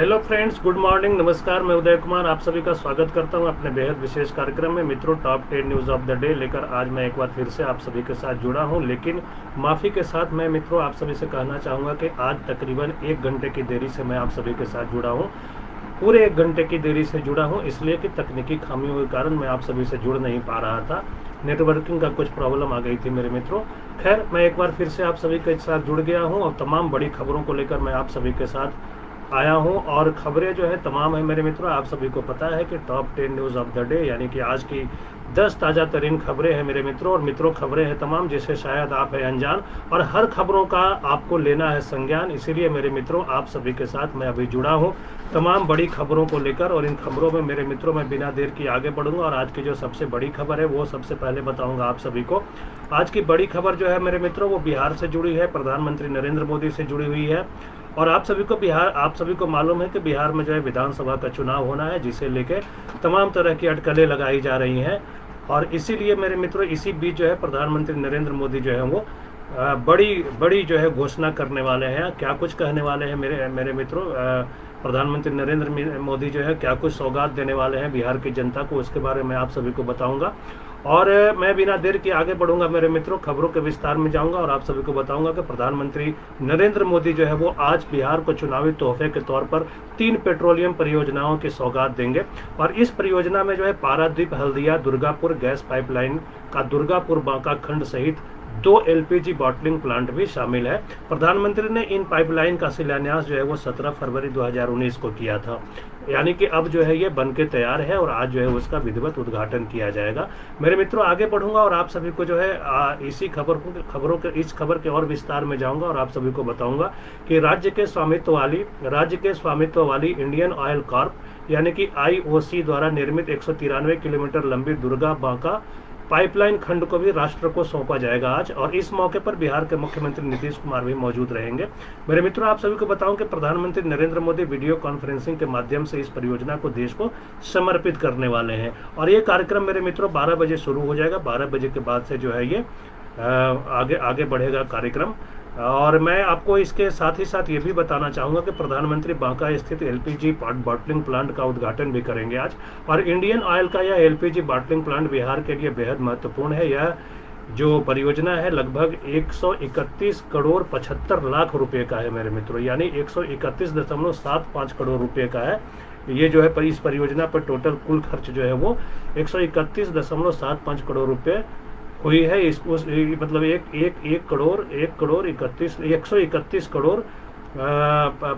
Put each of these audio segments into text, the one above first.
Hello friends, good morning, नमस्कार। मैं उदय कुमार आप सभी का स्वागत करता हूं अपने बेहद विशेष कार्यक्रम में। मित्रों, top 10 news of the day लेकर आज मैं एक बार फिर से आप सभी के साथ जुड़ा हूं, लेकिन माफ़ी के साथ मैं मित्रों आप सभी से कहना चाहूँगा कि आज तकरीबन 1 घंटे की देरी से मैं आप सभी के साथ जुड़ा हूँ। पूरे 1 घंटे की देरी से जुड़ा हूँ इसलिए कि तकनीकी खामियों के कारण मैं आप सभी से जुड़ नहीं पा रहा था। नेटवर्किंग का कुछ प्रॉब्लम आ गई थी मेरे मित्रों। खैर, मैं एक बार फिर से आप सभी के साथ जुड़ गया हूँ और तमाम बड़ी खबरों को लेकर मैं आप सभी के साथ आया हूं। और खबरें जो है तमाम है मेरे मित्रों। आप सभी को पता है कि top 10 news of the day यानी कि आज की 10 ताज़ा तरीन खबरें हैं मेरे मित्रों। और मित्रों, खबरें हैं तमाम जिससे शायद आप है अनजान, और हर खबरों का आपको लेना है संज्ञान। इसीलिए मेरे मित्रों आप सभी के साथ मैं अभी जुड़ा हूं तमाम बड़ी खबरों को लेकर। और इन खबरों में मेरे मित्रों मैं बिना देर की आगे बढ़ूंगा और आज की जो सबसे बड़ी खबर है वो सबसे पहले बताऊंगा आप सभी को। आज की बड़ी खबर जो है मेरे मित्रों वो बिहार से जुड़ी है, प्रधानमंत्री नरेंद्र मोदी से जुड़ी हुई है। और आप सभी को मालूम है कि बिहार में जो है विधानसभा का चुनाव होना है, जिसे लेके तमाम तरह की अटकलें लगाई जा रही हैं। और इसीलिए मेरे मित्रों इसी बीच जो है प्रधानमंत्री नरेंद्र मोदी जो है वो बड़ी बड़ी जो है घोषणा करने वाले हैं। क्या कुछ कहने वाले हैं मेरे मेरे मित्रों। प्रधानमंत्री नरेंद्र मोदी जो है क्या कुछ सौगात देने वाले हैं बिहार की जनता को, उसके बारे में आप सभी को बताऊंगा। और मैं बिना देर के आगे बढ़ूंगा मेरे मित्रों, खबरों के विस्तार में जाऊंगा और आप सभी को बताऊंगा कि प्रधानमंत्री नरेंद्र मोदी जो है वो आज बिहार को चुनावी तोहफे के तौर पर 3 पेट्रोलियम परियोजनाओं की सौगात देंगे। और इस परियोजना में जो है पारादीप हल्दिया दुर्गापुर गैस पाइपलाइन का दुर्गापुर बांका खंड सहित 2 LPG बॉटलिंग प्लांट भी शामिल है। प्रधानमंत्री ने इन पाइपलाइन का शिलान्यास जो है वो 17 फरवरी 2019 को किया था, यानी कि अब जो है ये बन के तैयार है और आज जो है उसका विधिवत उद्घाटन किया जाएगा। मेरे मित्रों आगे बढ़ूंगा और आप सभी को जो है इसी इस खबर के और विस्तार में जाऊंगा और आप सभी को बताऊंगा कि राज्य के स्वामित्व वाली इंडियन ऑयल कॉर्प यानी कि IOC द्वारा निर्मित 193 किलोमीटर लंबी दुर्गा बांका पाइपलाइन खंड को भी राष्ट्र को सौंपा जाएगा आज। और इस मौके पर बिहार के मुख्यमंत्री नीतीश कुमार भी मौजूद रहेंगे। मेरे मित्रों आप सभी को बताऊं कि प्रधानमंत्री नरेंद्र मोदी वीडियो कॉन्फ्रेंसिंग के माध्यम से इस परियोजना को देश को समर्पित करने वाले हैं। और ये कार्यक्रम मेरे मित्रों 12 बजे शुरू हो जाएगा। 12 बजे के बाद से जो है ये आगे बढ़ेगा कार्यक्रम। और मैं आपको इसके साथ ही साथ ये भी बताना चाहूँगा कि प्रधानमंत्री बांका स्थित LPG बॉटलिंग प्लांट का उद्घाटन भी करेंगे आज। और इंडियन ऑयल का यह LPG बॉटलिंग प्लांट बिहार के लिए बेहद महत्वपूर्ण है। यह जो परियोजना है लगभग 131 करोड़ 75 लाख रुपए का है मेरे मित्रों, यानी 131.75 करोड़ रुपए का है। ये जो है इस परियोजना पर टोटल कुल खर्च जो है वो 131.75 करोड़ रुपए हुई है। इसको मतलब 131 करोड़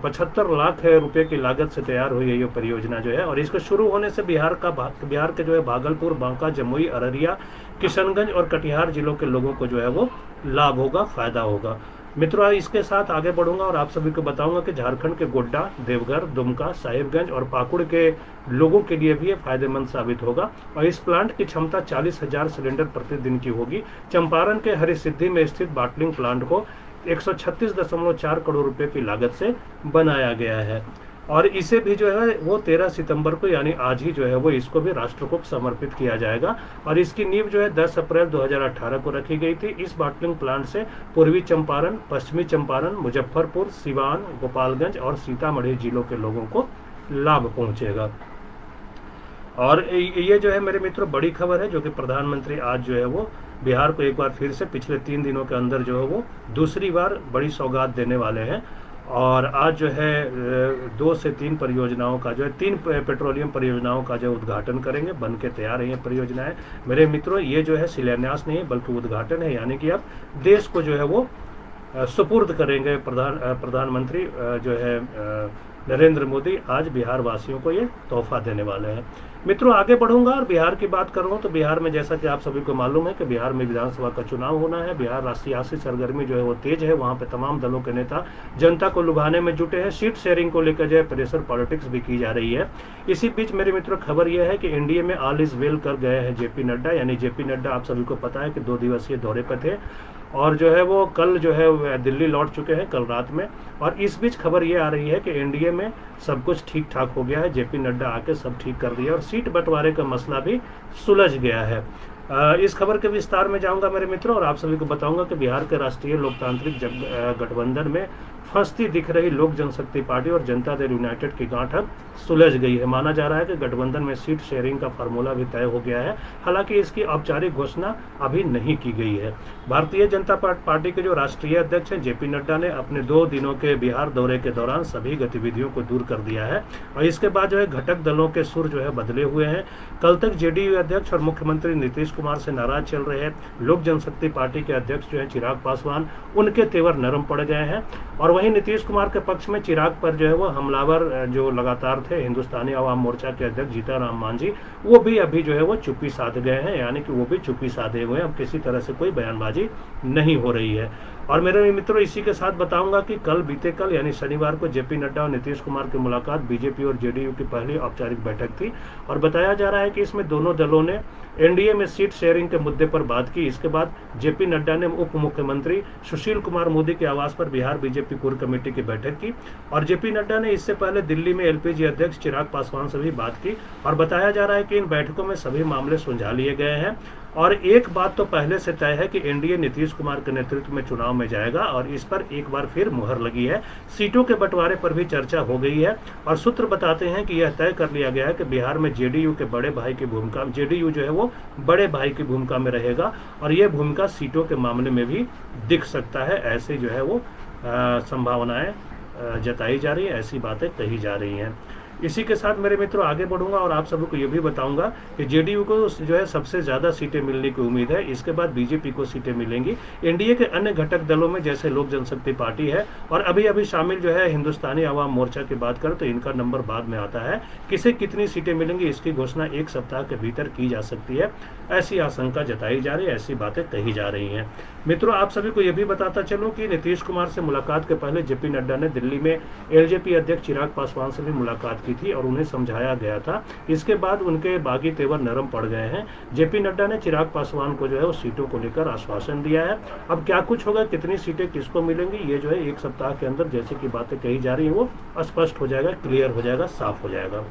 75 लाख रुपए की लागत से तैयार हुई है ये परियोजना जो है। और इसके शुरू होने से बिहार के जो है भागलपुर, बांका, जमुई, अररिया, किशनगंज और कटिहार जिलों के लोगों को जो है वो लाभ होगा, फायदा होगा। मित्रों इसके साथ आगे बढ़ूंगा और आप सभी को बताऊंगा कि झारखंड के गोड्डा, देवघर, दुमका, साहिबगंज और पाकुड़ के लोगों के लिए भी ये फायदेमंद साबित होगा। और इस प्लांट की क्षमता 40,000 सिलेंडर प्रतिदिन की होगी। चंपारण के हरिसिद्धि में स्थित बॉटलिंग प्लांट को 136.4 करोड़ रुपए की लागत से बनाया गया है। और इसे भी जो है वो 13 सितंबर को यानी आज ही जो है वो इसको भी राष्ट्र को समर्पित किया जाएगा। और इसकी नींव जो है 10 अप्रैल 2018 को रखी गई थी। इस बॉटलिंग प्लांट से पूर्वी चंपारण, पश्चिमी चंपारण, मुजफ्फरपुर, सिवान, गोपालगंज और सीतामढ़ी जिलों के लोगों को लाभ पहुंचेगा। और ये जो है मेरे मित्रों बड़ी खबर है जो कि प्रधानमंत्री आज जो है वो बिहार को एक बार फिर से पिछले 3 दिनों के अंदर जो है वो दूसरी बार बड़ी सौगात देने वाले हैं। और आज जो है 2 से 3 परियोजनाओं का जो है 3 पेट्रोलियम परियोजनाओं का जो उद्घाटन करेंगे। बन के तैयार है ये परियोजनाएं मेरे मित्रों। ये जो है शिलान्यास नहीं है बल्कि उद्घाटन है, यानी कि अब देश को जो है वो सुपुर्द करेंगे प्रधानमंत्री जो है नरेंद्र मोदी। आज बिहार वासियों को ये तोहफा देने वाले हैं। मित्रों आगे बढ़ूंगा और बिहार की बात करूं तो बिहार में जैसा कि आप सभी को मालूम है कि बिहार में विधानसभा का चुनाव होना है। बिहार सियासी सरगर्मी जो है वो तेज है। वहां पे तमाम दलों के नेता जनता को लुभाने में जुटे हैं। सीट शेयरिंग को लेकर जो है प्रेशर पॉलिटिक्स भी की जा रही है। इसी बीच मेरे मित्रों खबर यह है कि एनडीए में ऑल इज वेल कर गए हैं JP नड्डा। यानी JP नड्डा आप सभी को पता है कि 2 दिवसीय दौरे पर थे और जो है वो कल जो है दिल्ली लौट चुके हैं, कल रात में। और इस बीच खबर ये आ रही है कि एनडीए में सब कुछ ठीक ठाक हो गया है। JP नड्डा आके सब ठीक कर दिया और सीट बंटवारे का मसला भी सुलझ गया है। इस खबर के विस्तार में जाऊंगा मेरे मित्रों और आप सभी को बताऊंगा कि बिहार के राष्ट्रीय लोकतांत्रिक गठबंधन में फंसती दिख रही लोक जनशक्ति पार्टी और जनता दल यूनाइटेड की गांठ अब सुलझ गई है। माना जा रहा है कि गठबंधन में सीट शेयरिंग का फार्मूला भी तय हो गया है, हालांकि इसकी औपचारिक घोषणा अभी नहीं की गई है। भारतीय जनता पार्टी के जो राष्ट्रीय अध्यक्ष हैं जेपी नड्डा ने अपने 2 दिनों के बिहार दौरे के दौरान सभी गतिविधियों को दूर कर दिया है और इसके बाद जो है घटक दलों के सुर जो है बदले हुए हैं। कल तक जेडीयू अध्यक्ष और मुख्यमंत्री नीतीश कुमार से नाराज चल रहे हैं लोक जनशक्ति पार्टी के अध्यक्ष जो है चिराग पासवान, उनके तेवर नरम पड़ गए हैं और वहीं नीतीश कुमार के पक्ष में चिराग पर जो है वो हमलावर जो लगातार थे हिंदुस्तानी अवाम मोर्चा के अध्यक्ष जीतन राम मांझी, वो भी अभी जो है वो चुप्पी साध गए हैं, यानी कि वो भी चुप्पी साधे हुए हैं। अब किसी तरह से कोई बयानबाजी नहीं हो रही है। और मेरे मित्रों, इसी के साथ बताऊंगा कि बीते कल यानी शनिवार को जेपी नड्डा और नीतीश कुमार की मुलाकात बीजेपी और जेडीयू की पहली औपचारिक बैठक थी और बताया जा रहा है कि इसमें दोनों दलों ने एनडीए में सीट शेयरिंग के मुद्दे पर बात की। इसके बाद जेपी नड्डा ने उप मुख्यमंत्री सुशील कुमार मोदी के आवास पर बिहार बीजेपी कोर कमेटी की बैठक की और जेपी नड्डा ने इससे पहले दिल्ली में एलपीजी अध्यक्ष चिराग पासवान से भी बात की और बताया जा रहा है कि इन बैठकों में सभी मामले सुलझा लिए गए हैं। और एक बात तो पहले से तय है कि एनडीए नीतीश कुमार के नेतृत्व में चुनाव में जाएगा और इस पर एक बार फिर मुहर लगी है। सीटों के बंटवारे पर भी चर्चा हो गई है और सूत्र बताते हैं कि यह तय कर लिया गया है कि बिहार में जेडीयू के बड़े भाई की भूमिका, जेडीयू जो है वो बड़े भाई की भूमिका में रहेगा और यह भूमिका सीटों के मामले में भी दिख सकता है। ऐसे जो है वो संभावनाएं जताई जा रही है, ऐसी बातें कही जा रही हैं। इसी के साथ मेरे मित्रों आगे बढ़ूंगा और आप सबको ये भी बताऊंगा कि जेडीयू को जो है सबसे ज़्यादा सीटें मिलने की उम्मीद है। इसके बाद बीजेपी को सीटें मिलेंगी। एनडीए के अन्य घटक दलों में जैसे लोक जनशक्ति पार्टी है और अभी अभी शामिल जो है हिंदुस्तानी अवाम मोर्चा की बात करें तो इनका नंबर बाद में आता है। किसे कितनी सीटें मिलेंगी इसकी घोषणा 1 सप्ताह के भीतर की जा सकती है, ऐसी आशंका जताई जा रही है, ऐसी बातें कही जा रही हैं। मित्रों, आप सभी को यह भी बताता चलूं कि नीतीश कुमार से मुलाकात के पहले जेपी नड्डा ने दिल्ली में एलजेपी अध्यक्ष चिराग पासवान से भी मुलाकात की थी और उन्हें समझाया गया था। इसके बाद उनके बागी तेवर नरम पड़ गए हैं। जेपी नड्डा ने चिराग पासवान को जो है वो सीटों को लेकर आश्वासन दिया है। अब क्या कुछ होगा, कितनी सीटें किसको मिलेंगी, ये जो है 1 सप्ताह के अंदर जैसे कि बातें कही जा रही है वो स्पष्ट हो जाएगा, क्लियर हो जाएगा, साफ हो जाएगा।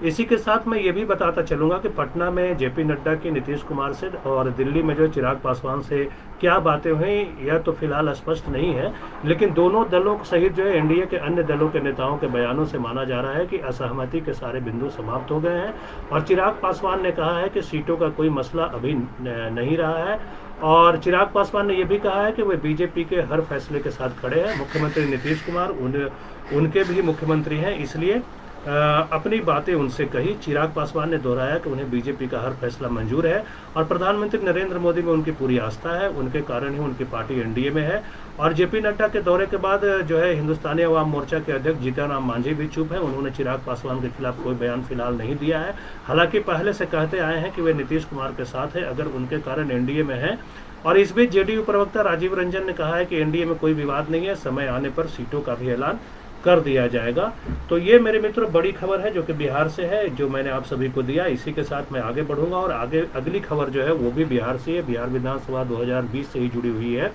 इसी के साथ मैं ये भी बताता चलूंगा कि पटना में जेपी नड्डा की नीतीश कुमार से और दिल्ली में जो चिराग पासवान से क्या बातें हुई यह तो फिलहाल स्पष्ट नहीं है, लेकिन दोनों दलों सहित जो है एनडीए के अन्य दलों के नेताओं के बयानों से माना जा रहा है कि असहमति के सारे बिंदु समाप्त हो गए हैं और चिराग पासवान ने कहा है कि सीटों का कोई मसला अभी नहीं रहा है और चिराग पासवान ने यह भी कहा है कि वे बीजेपी के हर फैसले के साथ खड़े हैं। मुख्यमंत्री नीतीश कुमार उनके भी मुख्यमंत्री हैं, इसलिए अपनी बातें उनसे कही। चिराग पासवान ने दोहराया कि उन्हें बीजेपी का हर फैसला मंजूर है और प्रधानमंत्री नरेंद्र मोदी में उनकी पूरी आस्था है, उनके कारण ही उनकी पार्टी एनडीए में है। और जेपी नड्डा के दौरे के बाद जो है हिंदुस्तानी अवाम मोर्चा के अध्यक्ष जीतन राम मांझी भी चुप है, उन्होंने चिराग पासवान के खिलाफ कोई बयान फिलहाल नहीं दिया है। हालांकि पहले से कहते आए हैं कि वे नीतीश कुमार के साथ है अगर उनके कारण एनडीए में है। और इस बीच जेडीयू प्रवक्ता राजीव रंजन ने कहा है कि एनडीए में कोई विवाद नहीं है, समय आने पर सीटों का भी ऐलान कर दिया जाएगा। तो ये मेरे मित्रों बड़ी खबर है जो कि बिहार से है, जो मैंने आप सभी को दिया। इसी के साथ मैं आगे बढ़ूंगा और आगे अगली खबर जो है वो भी बिहार से है, बिहार विधानसभा 2020 से ही जुड़ी हुई है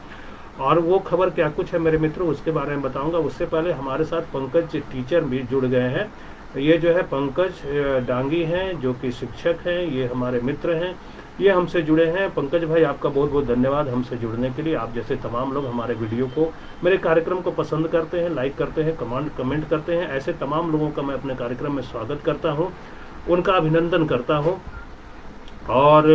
और वो खबर क्या कुछ है मेरे मित्रों उसके बारे में बताऊंगा। उससे पहले हमारे साथ पंकज टीचर भी जुड़ गए हैं। ये जो है पंकज डांगी हैं जो कि शिक्षक हैं, ये हमारे मित्र हैं, ये हमसे जुड़े हैं। पंकज भाई आपका बहुत बहुत धन्यवाद हमसे जुड़ने के लिए। आप जैसे तमाम लोग हमारे वीडियो को, मेरे कार्यक्रम को पसंद करते हैं, लाइक करते हैं, कमेंट करते हैं, ऐसे तमाम लोगों का मैं अपने कार्यक्रम में स्वागत करता हूं, उनका अभिनंदन करता हूं और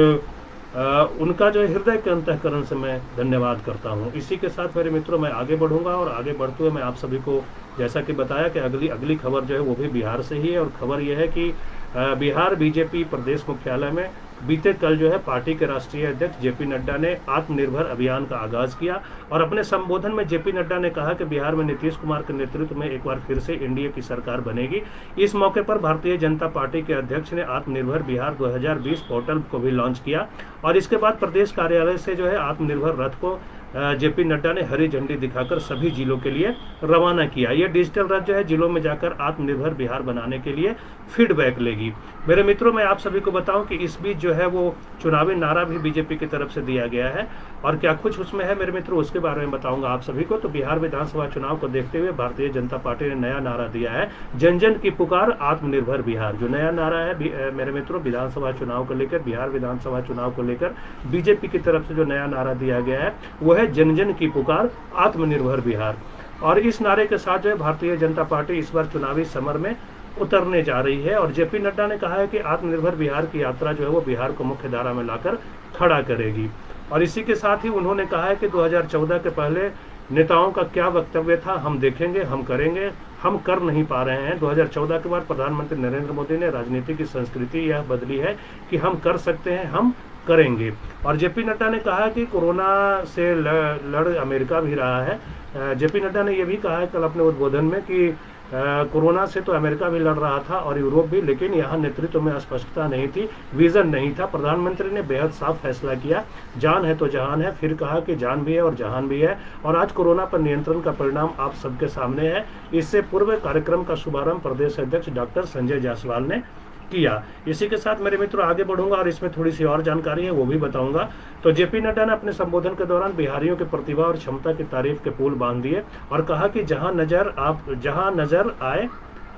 उनका जो हृदय के अंतःकरण से मैं धन्यवाद करता हूं। इसी के साथ मेरे मित्रों मैं आगे बढ़ूंगा और आगे बढ़ते हुए मैं आप सभी को जैसा कि बताया कि अगली खबर जो है वो भी बिहार से ही है और खबर यह है कि बिहार बीजेपी प्रदेश मुख्यालय में बीते कल जो है पार्टी के राष्ट्रीय अध्यक्ष जेपी नड्डा ने आत्मनिर्भर अभियान का आगाज किया और अपने संबोधन में जेपी नड्डा ने कहा कि बिहार में नीतीश कुमार के नेतृत्व में एक बार फिर से एनडीए की सरकार बनेगी। इस मौके पर भारतीय जनता पार्टी के अध्यक्ष ने आत्मनिर्भर बिहार 2020 पोर्टल को भी लॉन्च किया और इसके बाद प्रदेश कार्यालय से जो है आत्मनिर्भर रथ को जेपी नड्डा ने हरी झंडी दिखाकर सभी जिलों के लिए रवाना किया। यह डिजिटल रथ जो है जिलों में जाकर आत्मनिर्भर बिहार बनाने के लिए फीडबैक लेगी। मेरे मित्रों मैं आप सभी को बताऊं कि इस बीच जो है वो चुनावी नारा भी बीजेपी की तरफ से दिया गया है और क्या कुछ उसमें है मेरे मित्रों उसके बारे में बताऊंगा आप सभी को। तो बिहार विधानसभा चुनाव को देखते हुए भारतीय जनता पार्टी ने नया नारा दिया है, जन जन की पुकार आत्मनिर्भर बिहार। जो नया नारा है मेरे मित्रों विधानसभा चुनाव को लेकर, बिहार विधानसभा चुनाव को लेकर बीजेपी की तरफ से जो नया नारा दिया गया है वो है जन जन की पुकार आत्मनिर्भर बिहार। और इस नारे के साथ जो है भारतीय जनता पार्टी इस बार चुनावी समर में उतरने जा रही है। और जेपी नड्डा ने कहा है कि आत्मनिर्भर बिहार की यात्रा जो है वो बिहार को मुख्य धारा में लाकर खड़ा करेगी। और इसी के साथ ही उन्होंने कहा है कि 2014 के पहले नेताओं का क्या वक्तव्य था हम देखेंगे, हम करेंगे, हम कर नहीं पा रहे हैं। 2014 के बाद प्रधानमंत्री नरेंद्र मोदी ने राजनीति की संस्कृति यह बदली है कि हम कर सकते हैं, हम करेंगे। और जेपी नड्डा ने कहा कि कोरोना से लड़ अमेरिका भी रहा है। जेपी नड्डा ने यह भी कहा है कल अपने उद्बोधन में कि कोरोना से तो अमेरिका भी लड़ रहा था और यूरोप भी, लेकिन यहाँ नेतृत्व में स्पष्टता नहीं थी, विजन नहीं था। प्रधानमंत्री ने बेहद साफ फैसला किया, जान है तो जहान है, फिर कहा कि जान भी है और जहान भी है। और आज कोरोना पर नियंत्रण का परिणाम आप सबके सामने है। इससे पूर्व कार्यक्रम का शुभारंभ प्रदेश अध्यक्ष डॉक्टर संजय जायसवाल ने किया। इसी के साथ मेरे मित्रों आगे बढ़ूंगा और इसमें थोड़ी सी और जानकारी है वो भी बताऊंगा। तो जेपी नड्डा ने अपने संबोधन के दौरान बिहारियों की प्रतिभा और क्षमता की तारीफ के पुल बांध दिए और कहा कि जहां नजर आए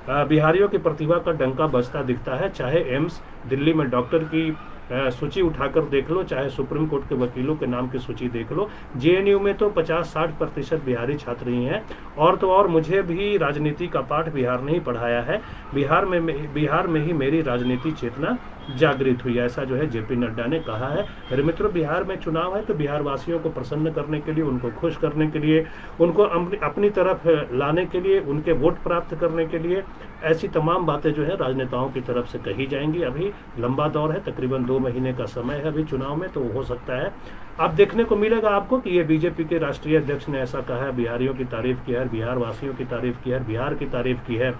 बिहारियों की प्रतिभा का डंका बजता दिखता है। चाहे एम्स दिल्ली में डॉक्टर की सूची उठाकर देख लो, चाहे सुप्रीम कोर्ट के वकीलों के नाम की सूची देख लो, जेएनयू में तो 50-60% बिहारी छात्र ही हैं। और तो और मुझे भी राजनीति का पाठ बिहार ने ही पढ़ाया है, बिहार में ही मेरी राजनीति चेतना जागृत हुई, ऐसा जो है जेपी नड्डा ने कहा है। मेरे मित्रों बिहार में चुनाव है तो बिहार वासियों को प्रसन्न करने के लिए, उनको खुश करने के लिए, उनको अपनी तरफ लाने के लिए, उनके वोट प्राप्त करने के लिए ऐसी तमाम बातें जो है राजनेताओं की तरफ से कही जाएंगी। अभी लंबा दौर है, तकरीबन 2 महीने का समय है अभी चुनाव में, तो हो सकता है अब देखने को मिलेगा आपको कि ये बीजेपी के राष्ट्रीय अध्यक्ष ने ऐसा कहा है, बिहारियों की तारीफ की है, बिहार वासियों की तारीफ की है, बिहार की तारीफ की है।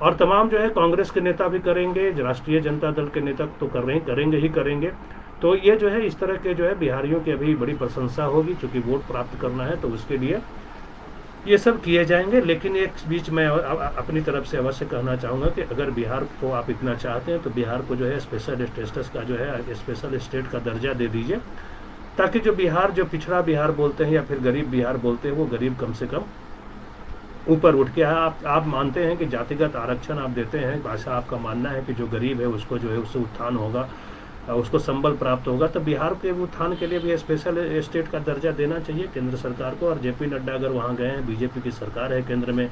और तमाम जो है कांग्रेस के नेता भी करेंगे, राष्ट्रीय जनता दल के नेता तो करेंगे। तो ये जो है इस तरह के जो है बिहारियों की अभी बड़ी प्रशंसा होगी, चूंकि वोट प्राप्त करना है तो उसके लिए ये सब किए जाएंगे। लेकिन एक बीच में अपनी तरफ से अवश्य कहना चाहूँगा कि अगर बिहार को आप इतना चाहते हैं तो बिहार को जो है स्पेशल स्टेटस का जो है स्पेशल स्टेट का दर्जा दे दीजिए, ताकि जो पिछड़ा बिहार बोलते हैं या फिर गरीब बिहार बोलते हैं वो गरीब कम से कम ऊपर उठ के आप मानते हैं कि जातिगत आरक्षण आप देते हैं, भाषा आपका मानना है कि जो गरीब है उसको जो है उससे उत्थान होगा, उसको संबल प्राप्त होगा, तो बिहार के उत्थान के लिए भी स्पेशल स्टेट का दर्जा देना चाहिए केंद्र सरकार को। और जेपी नड्डा अगर वहाँ गए हैं, बीजेपी की सरकार है केंद्र में,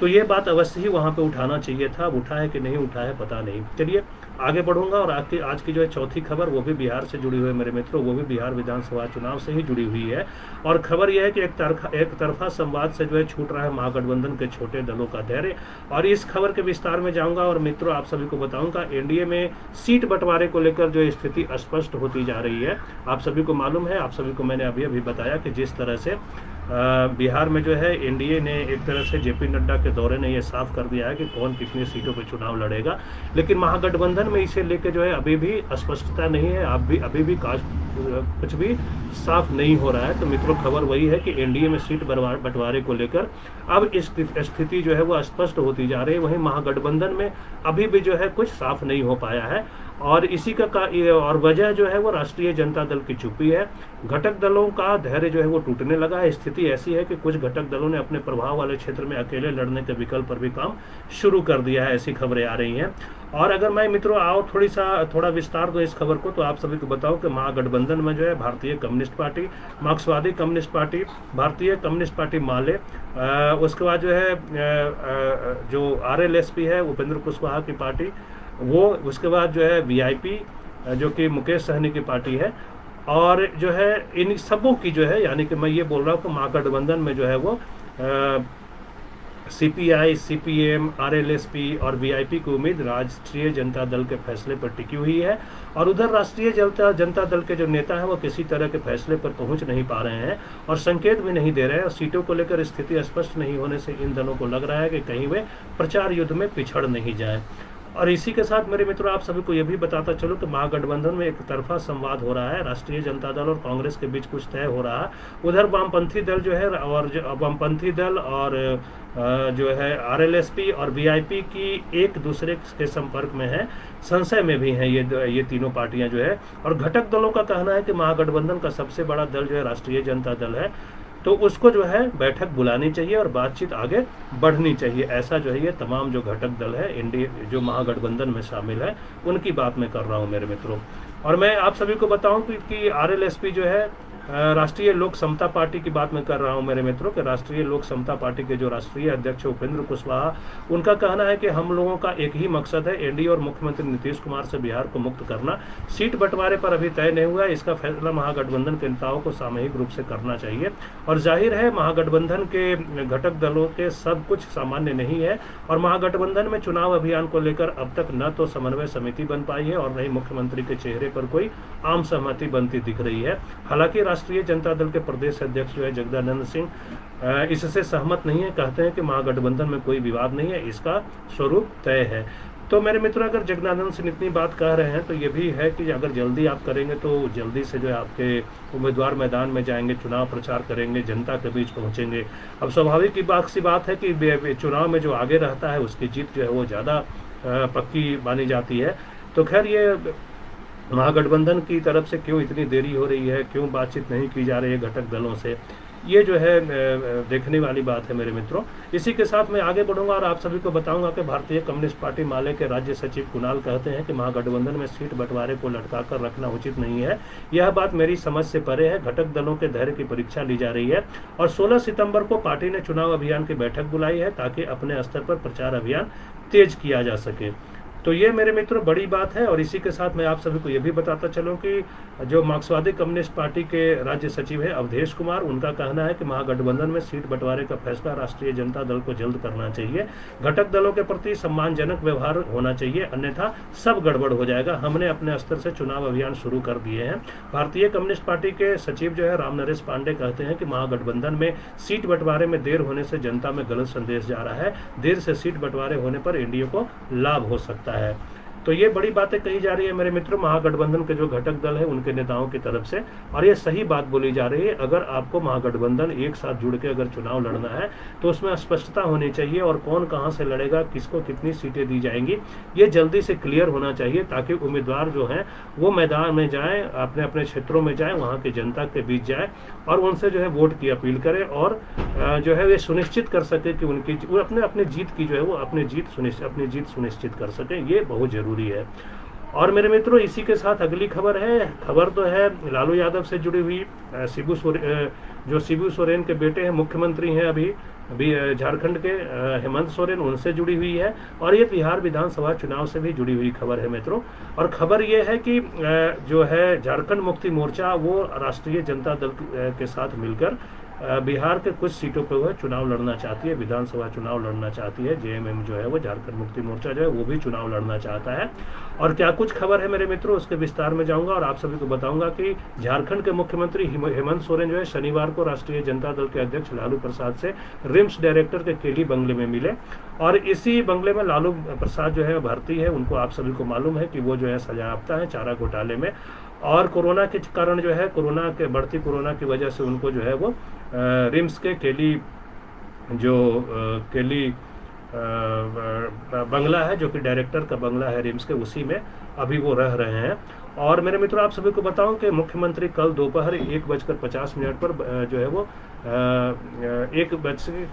तो ये बात अवश्य ही वहाँ पे उठाना चाहिए था। उठा है कि नहीं उठा है पता नहीं। चलिए आगे बढ़ूंगा और आज की जो है चौथी खबर वो भी बिहार से जुड़ी हुई है मेरे मित्रों, वो भी बिहार विधानसभा चुनाव से ही जुड़ी हुई है। और खबर यह है कि एक तरफा संवाद से जो है छूट रहा है महागठबंधन के छोटे दलों का धैर्य। और इस खबर के विस्तार में जाऊंगा और मित्रों आप सभी को बताऊंगा एनडीए में सीट बंटवारे को लेकर जो स्थिति स्पष्ट होती जा रही है। आप सभी को मालूम है, आप सभी को मैंने अभी बताया कि जिस तरह से बिहार में जो है एनडीए ने एक तरह से जेपी नड्डा के दौरे ने ये साफ कर दिया है कि कौन कितनी सीटों पर चुनाव लड़ेगा, लेकिन महागठबंधन में इसे लेके जो है अभी भी स्पष्टता नहीं है, अभी भी कुछ भी साफ नहीं हो रहा है। तो मित्रों खबर वही है कि एनडीए में सीट बंटवारे को लेकर अब इस स्थिति जो है वो स्पष्ट होती जा रही है। वहीं महागठबंधन में अभी भी जो है कुछ साफ नहीं हो पाया है और इसी का और वजह जो है वो राष्ट्रीय जनता दल की चुप्पी है। घटक दलों का धैर्य जो है वो टूटने लगा है। स्थिति ऐसी है कि कुछ घटक दलों ने अपने प्रभाव वाले क्षेत्र में अकेले लड़ने के विकल्प पर भी काम शुरू कर दिया है, ऐसी खबरें आ रही हैं। और अगर मैं मित्रों थोड़ा विस्तार दो इस खबर को, तो आप सभी को बताऊं कि महागठबंधन में जो है भारतीय कम्युनिस्ट पार्टी, मार्क्सवादी कम्युनिस्ट पार्टी, भारतीय कम्युनिस्ट पार्टी माले, उसके बाद जो है जो आरएलएसपी है उपेंद्र कुशवाहा की पार्टी वो, उसके बाद जो है वीआईपी जो कि मुकेश सहनी की पार्टी है, और जो है इन सबों की जो है यानी कि मैं ये बोल रहा हूँ कि महागठबंधन में जो है वो सीपीआई, सीपीएम, आरएलएसपी और वीआईपी की उम्मीद राष्ट्रीय जनता दल के फैसले पर टिकी हुई है। और उधर राष्ट्रीय जनता दल के जो नेता हैं वो किसी तरह के फैसले पर पहुंच नहीं पा रहे हैं और संकेत भी नहीं दे रहे हैं। और सीटों को लेकर स्थिति स्पष्ट नहीं होने से इन दलों को लग रहा है कि कहीं वे प्रचार युद्ध में पिछड़ नहीं जाए। और इसी के साथ मेरे मित्रों आप सभी को यह भी बताता चलो कि महागठबंधन में एक तरफा संवाद हो रहा है, राष्ट्रीय जनता दल और कांग्रेस के बीच कुछ तय हो रहा है। उधर वामपंथी दल जो है और जो है आरएलएसपी और वीआईपी की एक दूसरे के संपर्क में है, संशय में भी हैं ये तीनों पार्टियां जो है। और घटक दलों का कहना है कि महागठबंधन का सबसे बड़ा दल जो है राष्ट्रीय जनता दल है, तो उसको जो है बैठक बुलानी चाहिए और बातचीत आगे बढ़नी चाहिए। ऐसा जो है ये तमाम जो घटक दल है इंडिया जो महागठबंधन में शामिल है उनकी बात मैं कर रहा हूँ मेरे मित्रों। और मैं आप सभी को बताऊं कि आरएलएसपी जो है राष्ट्रीय लोक समता पार्टी की बात मैं कर रहा हूं मेरे मित्रों कि राष्ट्रीय लोक समता पार्टी के जो राष्ट्रीय अध्यक्ष उपेंद्र कुशवाहा, उनका कहना है कि हम लोगों का एक ही मकसद है, एनडीए और मुख्यमंत्री नीतीश कुमार से बिहार को मुक्त करना। सीट बंटवारे पर अभी तय नहीं हुआ है, इसका फैसला महागठबंधन के नेताओं को सामूहिक रूप से करना चाहिए। और जाहिर है महागठबंधन के घटक दलों के सब कुछ सामान्य नहीं है, और महागठबंधन में चुनाव अभियान को लेकर अब तक न तो समन्वय समिति बन पाई है और न ही मुख्यमंत्री के चेहरे पर कोई आम सहमति बनती दिख रही है। हालांकि राष्ट्रीय जनता दल के प्रदेश अध्यक्ष जो है जगदानंद सिंह इससे सहमत नहीं है, कहते हैं कि महागठबंधन में कोई विवाद नहीं है, इसका स्वरूप तय है। तो मेरे मित्रों, अगर जगदानंद सिंह इतनी बात कह रहे हैं तो ये भी है कि अगर जल्दी आप करेंगे तो जल्दी से जो है आपके उम्मीदवार मैदान में जाएंगे, चुनाव प्रचार करेंगे, जनता के बीच पहुंचेंगे। अब स्वाभाविक सी बात है कि चुनाव में जो आगे रहता है उसकी जीत जो है वो ज़्यादा पक्की मानी जाती है। तो खैर, ये महागठबंधन की तरफ से क्यों इतनी देरी हो रही है, क्यों बातचीत नहीं की जा रही है घटक दलों से, ये जो है देखने वाली बात है मेरे मित्रों। इसी के साथ मैं आगे बढ़ूंगा और आप सभी को बताऊंगा कि भारतीय कम्युनिस्ट पार्टी माले के राज्य सचिव कुणाल कहते हैं कि महागठबंधन में सीट बंटवारे को लटकाकर रखना उचित नहीं है। यह बात मेरी समझ से परे है। घटक दलों के धैर्य की परीक्षा ली जा रही है और 16 सितंबर को पार्टी ने चुनाव अभियान की बैठक बुलाई है ताकि अपने स्तर पर प्रचार अभियान तेज किया जा सके। तो ये मेरे मित्रों बड़ी बात है। और इसी के साथ मैं आप सभी को ये भी बताता चलूं कि जो मार्क्सवादी कम्युनिस्ट पार्टी के राज्य सचिव है अवधेश कुमार, उनका कहना है कि महागठबंधन में सीट बंटवारे का फैसला राष्ट्रीय जनता दल को जल्द करना चाहिए। घटक दलों के प्रति सम्मानजनक व्यवहार होना चाहिए, अन्यथा सब गड़बड़ हो जाएगा। हमने अपने स्तर से चुनाव अभियान शुरू कर दिए हैं। भारतीय कम्युनिस्ट पार्टी के सचिव जो है राम नरेश पांडे कहते हैं कि महागठबंधन में सीट बंटवारे में देर होने से जनता में गलत संदेश जा रहा है। देर से सीट बंटवारे होने पर एनडीए को लाभ हो सकता है। तो ये बड़ी बातें कही जा रही है मेरे मित्रों महागठबंधन के जो घटक दल है उनके नेताओं की तरफ से, और ये सही बात बोली जा रही है। अगर आपको महागठबंधन एक साथ जुड़ के अगर चुनाव लड़ना है तो उसमें स्पष्टता होनी चाहिए और कौन कहां से लड़ेगा, किसको कितनी सीटें दी जाएंगी, ये जल्दी से क्लियर होना चाहिए ताकि उम्मीदवार जो हैं वो मैदान में जाएं, अपने अपने क्षेत्रों में जाएं, वहाँ की जनता के बीच जाए और उनसे जो है वोट की अपील करें और जो है वे सुनिश्चित कर सके कि उनकी वो अपने जीत की जो है वो अपनी जीत सुनिश्चित कर सके। ये बहुत जरूरी है। और मेरे मित्रों, इसी के साथ अगली खबर तो है लालू यादव से जुड़ी हुई। जो शिबू सोरेन के बेटे हैं, मुख्यमंत्री हैं अभी झारखंड के हेमंत सोरेन, उनसे जुड़ी हुई है। और ये बिहार विधानसभा चुनाव से भी जुड़ी हुई खबर है मित्रों। और खबर ये है कि जो है झारखंड मुक्ति मोर्चा वो राष्ट्रीय जनता दल के साथ मिलकर बिहार के कुछ सीटों पर वह चुनाव लड़ना चाहती है, विधानसभा चुनाव लड़ना चाहती है। जेएमएम जो है वो झारखंड मुक्ति मोर्चा जो है वो भी चुनाव लड़ना चाहता है। और क्या कुछ खबर है मेरे मित्रों, उसके विस्तार में जाऊंगा और आप सभी को बताऊंगा कि झारखंड के मुख्यमंत्री हेमंत सोरेन जो है शनिवार को राष्ट्रीय जनता दल के अध्यक्ष लालू प्रसाद से रिम्स डायरेक्टर के केली बंगले में मिले। और इसी बंगले में लालू प्रसाद जो है भर्ती है। उनको आप सभी को मालूम है कि वो जो है सजायाफ्ता है चारा घोटाले में, और कोरोना के कारण जो है बढ़ती कोरोना की वजह से उनको जो है वो रिम्स के केली बंगला है, जो कि डायरेक्टर का बंगला है रिम्स के, उसी में अभी वो रह रहे हैं। और मेरे मित्रों, आप सभी को बताऊं कि मुख्यमंत्री कल दोपहर 1:50 पर जो है वो 1:50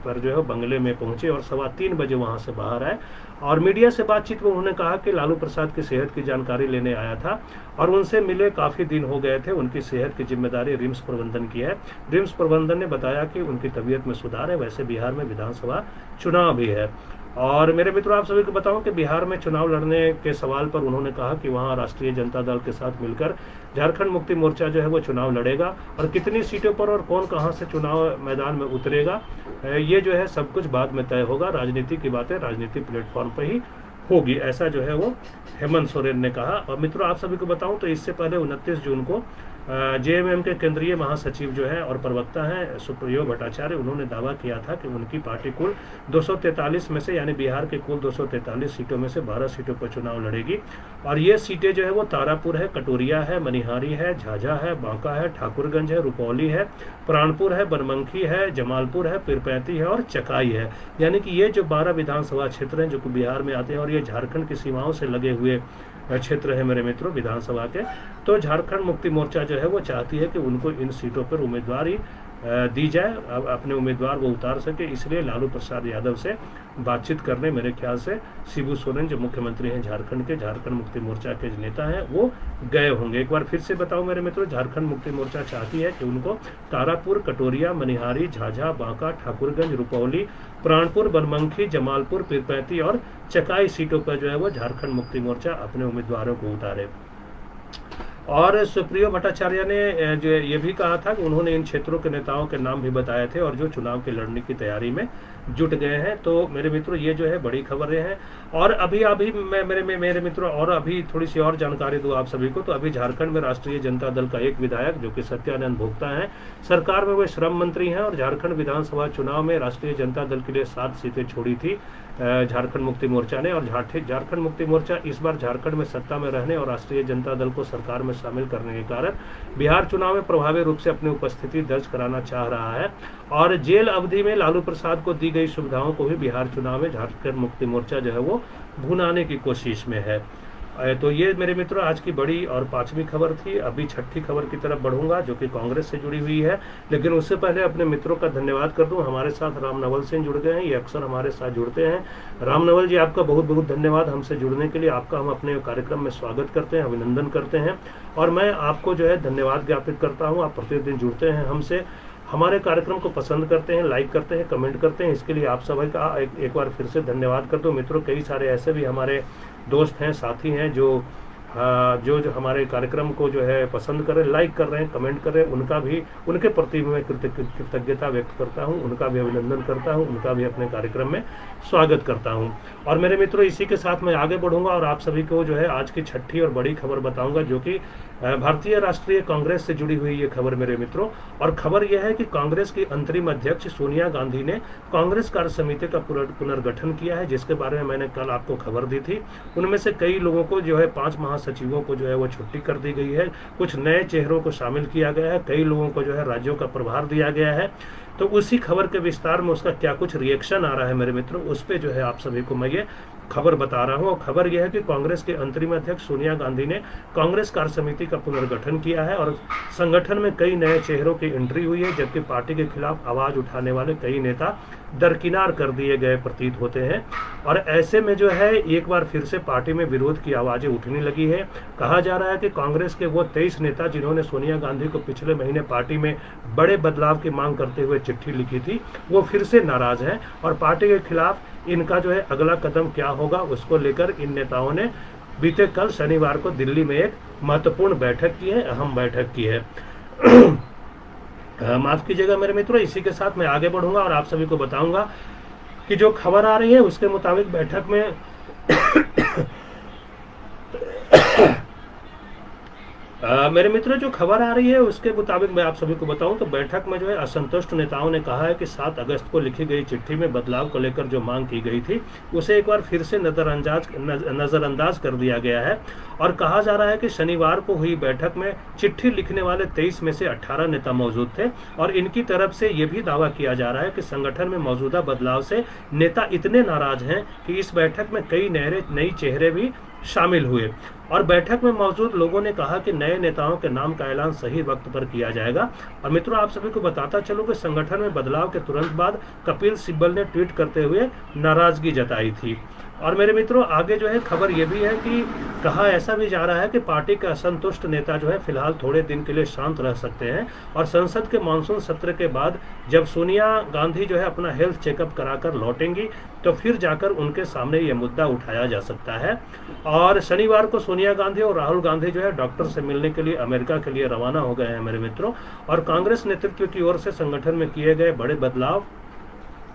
पर जो है बंगले में पहुंचे और 3:15 बजे वहां से बाहर आए। और मीडिया से बातचीत में उन्होंने कहा कि लालू प्रसाद की सेहत की जानकारी लेने आया था और उनसे मिले, काफ़ी दिन हो गए थे। उनकी सेहत की जिम्मेदारी रिम्स प्रबंधन की है। रिम्स प्रबंधन ने बताया कि उनकी तबीयत में सुधार है। वैसे बिहार में विधानसभा चुनाव भी है। और मेरे मित्रों, आप सभी को बताऊं कि बिहार में चुनाव लड़ने के सवाल पर उन्होंने कहा कि वहां राष्ट्रीय जनता दल के साथ मिलकर झारखंड मुक्ति मोर्चा जो है वो चुनाव लड़ेगा और कितनी सीटों पर और कौन कहां से चुनाव मैदान में उतरेगा, ये जो है सब कुछ बाद में तय होगा। राजनीति की बातें राजनीतिक प्लेटफॉर्म पर ही होगी, ऐसा जो है वो हेमंत सोरेन ने कहा। और मित्रों, आप सभी को बताऊं तो इससे पहले 29 जून को जेएमएम के केंद्रीय महासचिव जो है और प्रवक्ता हैं सुप्रियो भट्टाचार्य, उन्होंने दावा किया था कि उनकी पार्टी कुल 243 में से, यानी बिहार के कुल 243 सीटों में से 12 सीटों पर चुनाव लड़ेगी। और ये सीटें जो है वो तारापुर है, कटोरिया है, मनिहारी है, झाझा है, बांका है, ठाकुरगंज है, रुपौली है, प्राणपुर है, बनमनखी है, जमालपुर है, पीरपैंती है और चकाई है। यानी कि ये जो 12 विधानसभा क्षेत्र हैं जो कि बिहार में आते हैं और ये झारखंड की सीमाओं से लगे हुए क्षेत्र है मेरे मित्रों विधानसभा के। तो झारखंड मुक्ति मोर्चा जो है वो चाहती है कि उनको इन सीटों पर उम्मीदवारी दी जाए, अपने उम्मीदवार वो उतार सके, इसलिए लालू प्रसाद यादव से बातचीत करने मेरे ख्याल से शिबू सोरेन जो मुख्यमंत्री हैं झारखंड के, झारखंड मुक्ति मोर्चा के नेता हैं, वो गए होंगे। एक बार फिर से बताऊं मेरे मित्रों, झारखंड मुक्ति मोर्चा चाहती है कि उनको तारापुर, कटोरिया, मनिहारी, झाझा, बांका, ठाकुरगंज, रुपौली, प्राणपुर, बनमनखी, जमालपुर, पीरपैंती और चकाई सीटों पर जो है वो झारखंड मुक्ति मोर्चा अपने उम्मीदवारों को उतारे। और सुप्रियो भट्टाचार्य ने जो ये भी कहा था कि उन्होंने इन क्षेत्रों के नेताओं के नाम भी बताए थे और जो चुनाव के लड़ने की तैयारी में जुट गए हैं। तो मेरे मित्रों ये जो है बड़ी खबरें हैं। और अभी मैं मेरे मित्रों और अभी थोड़ी सी और जानकारी दूं आप सभी को, तो अभी झारखंड में राष्ट्रीय जनता दल का एक विधायक जो कि सत्यानंद भोक्ता हैं, सरकार में वे श्रम मंत्री हैं और झारखंड विधानसभा चुनाव में राष्ट्रीय जनता दल के लिए 7 सीटें छोड़ी थी झारखंड मुक्ति मोर्चा ने। और झारखंड मुक्ति मोर्चा इस बार झारखंड में सत्ता में रहने और राष्ट्रीय जनता दल को सरकार में शामिल करने के कारण बिहार चुनाव में प्रभावी रूप से अपनी उपस्थिति दर्ज कराना चाह रहा है। और जेल अवधि में लालू प्रसाद को दी गई सुविधाओं को भी बिहार चुनाव में झारखंड मुक्ति मोर्चा जो है वो भुनाने की कोशिश में है। तो ये मेरे मित्रों आज की बड़ी और 5वीं खबर थी। अभी 6ठी खबर की तरफ बढ़ूंगा जो कि कांग्रेस से जुड़ी हुई है, लेकिन उससे पहले अपने मित्रों का धन्यवाद कर दूं। हमारे साथ रामनवल सिंह जुड़ गए हैं, ये अक्सर हमारे साथ जुड़ते हैं। रामनवल जी आपका बहुत बहुत धन्यवाद हमसे जुड़ने के लिए। आपका हम अपने कार्यक्रम में स्वागत करते हैं, अभिनंदन करते हैं और मैं आपको जो है धन्यवाद ज्ञापित करता हूँ। आप प्रतिदिन जुड़ते हैं हमसे, हमारे कार्यक्रम को पसंद करते हैं, लाइक करते हैं, कमेंट करते हैं। इसके लिए आप सभी का एक बार फिर से धन्यवाद कर दो मित्रों। कई सारे ऐसे भी हमारे दोस्त हैं, साथी हैं जो हमारे कार्यक्रम को जो है पसंद कर रहे हैं, लाइक कर रहे हैं, कमेंट कर रहे हैं। उनके प्रति मैं कृतज्ञता व्यक्त करता हूं, उनका भी अभिनंदन करता हूं, उनका भी अपने कार्यक्रम में स्वागत करता हूं। और मेरे मित्रों इसी के साथ मैं आगे बढ़ूंगा और आप सभी को जो है आज की 6ठी और बड़ी खबर बताऊंगा जो कि भारतीय राष्ट्रीय कांग्रेस से जुड़ी हुई ये खबर मेरे मित्रों। और खबर यह है कि कांग्रेस की अंतरिम अध्यक्ष सोनिया गांधी ने कांग्रेस कार्य समिति का पुनर्गठन किया है, जिसके बारे में मैंने कल आपको खबर दी थी। उनमें से कई लोगों को जो है 5 महासचिवों को जो है वो छुट्टी कर दी गई है, कुछ नए चेहरों को शामिल किया गया है, कई लोगों को जो है राज्यों का प्रभार दिया गया है। तो उसी खबर के विस्तार में उसका क्या कुछ रिएक्शन आ रहा है मेरे मित्रों, उस पे जो है आप सभी को मैं ये खबर बता रहा हूं। और खबर यह है कि कांग्रेस के अंतरिम अध्यक्ष सोनिया गांधी ने कांग्रेस कार्य समिति का पुनर्गठन किया है और संगठन में कई नए चेहरों की एंट्री हुई है, जबकि पार्टी के खिलाफ आवाज उठाने वाले कई नेता दरकिनार कर दिए गए प्रतीत होते हैं। और ऐसे में जो है एक बार फिर से पार्टी में विरोध की आवाजें उठने लगी है। कहा जा रहा है कि कांग्रेस के वो 23 नेता जिन्होंने सोनिया गांधी को पिछले महीने पार्टी में बड़े बदलाव की मांग करते हुए चिट्ठी लिखी थी, वो फिर से नाराज हैं और पार्टी के खिलाफ इनका जो है अगला कदम क्या होगा उसको लेकर इन नेताओं ने बीते कल शनिवार को दिल्ली में एक महत्वपूर्ण बैठक की है, अहम बैठक की है। माफ कीजिएगा मेरे मित्रों, इसी के साथ मैं आगे बढ़ूंगा और आप सभी को बताऊंगा कि जो खबर आ रही है उसके मुताबिक बैठक में मेरे मित्रों जो खबर आ रही है उसके मुताबिक मैं आप सभी को बताऊं तो बैठक में जो है असंतुष्ट नेताओं ने कहा है कि 7 अगस्त को लिखी गई चिट्ठी में बदलाव को लेकर जो मांग की गई थी उसे एक बार फिर से नजरअंदाज कर दिया गया है। और कहा जा रहा है कि शनिवार को हुई बैठक में चिट्ठी लिखने वाले 23 में से 18 नेता मौजूद थे और इनकी तरफ से ये भी दावा किया जा रहा है कि संगठन में मौजूदा बदलाव से नेता इतने नाराज हैं कि इस बैठक में कई नए चेहरे भी शामिल हुए। और बैठक में मौजूद लोगों ने कहा कि नए नेताओं के नाम का ऐलान सही वक्त पर किया जाएगा। और मित्रों आप सभी को बताता चलूं कि संगठन में बदलाव के तुरंत बाद कपिल सिब्बल ने ट्वीट करते हुए नाराजगी जताई थी। और मेरे मित्रों आगे जो है खबर यह भी है कि कहा ऐसा भी जा रहा है कि पार्टी के असंतुष्ट नेता जो है फिलहाल थोड़े दिन के लिए शांत रह सकते हैं और संसद के मानसून सत्र के बाद जब सोनिया गांधी जो है अपना हेल्थ चेकअप कराकर लौटेंगी तो फिर जाकर उनके सामने यह मुद्दा उठाया जा सकता है। और शनिवार को सोनिया गांधी और राहुल गांधी जो है डॉक्टर से मिलने के लिए अमेरिका के लिए रवाना हो गए हैं मेरे मित्रों। और कांग्रेस नेतृत्व की ओर से संगठन में किए गए बड़े बदलाव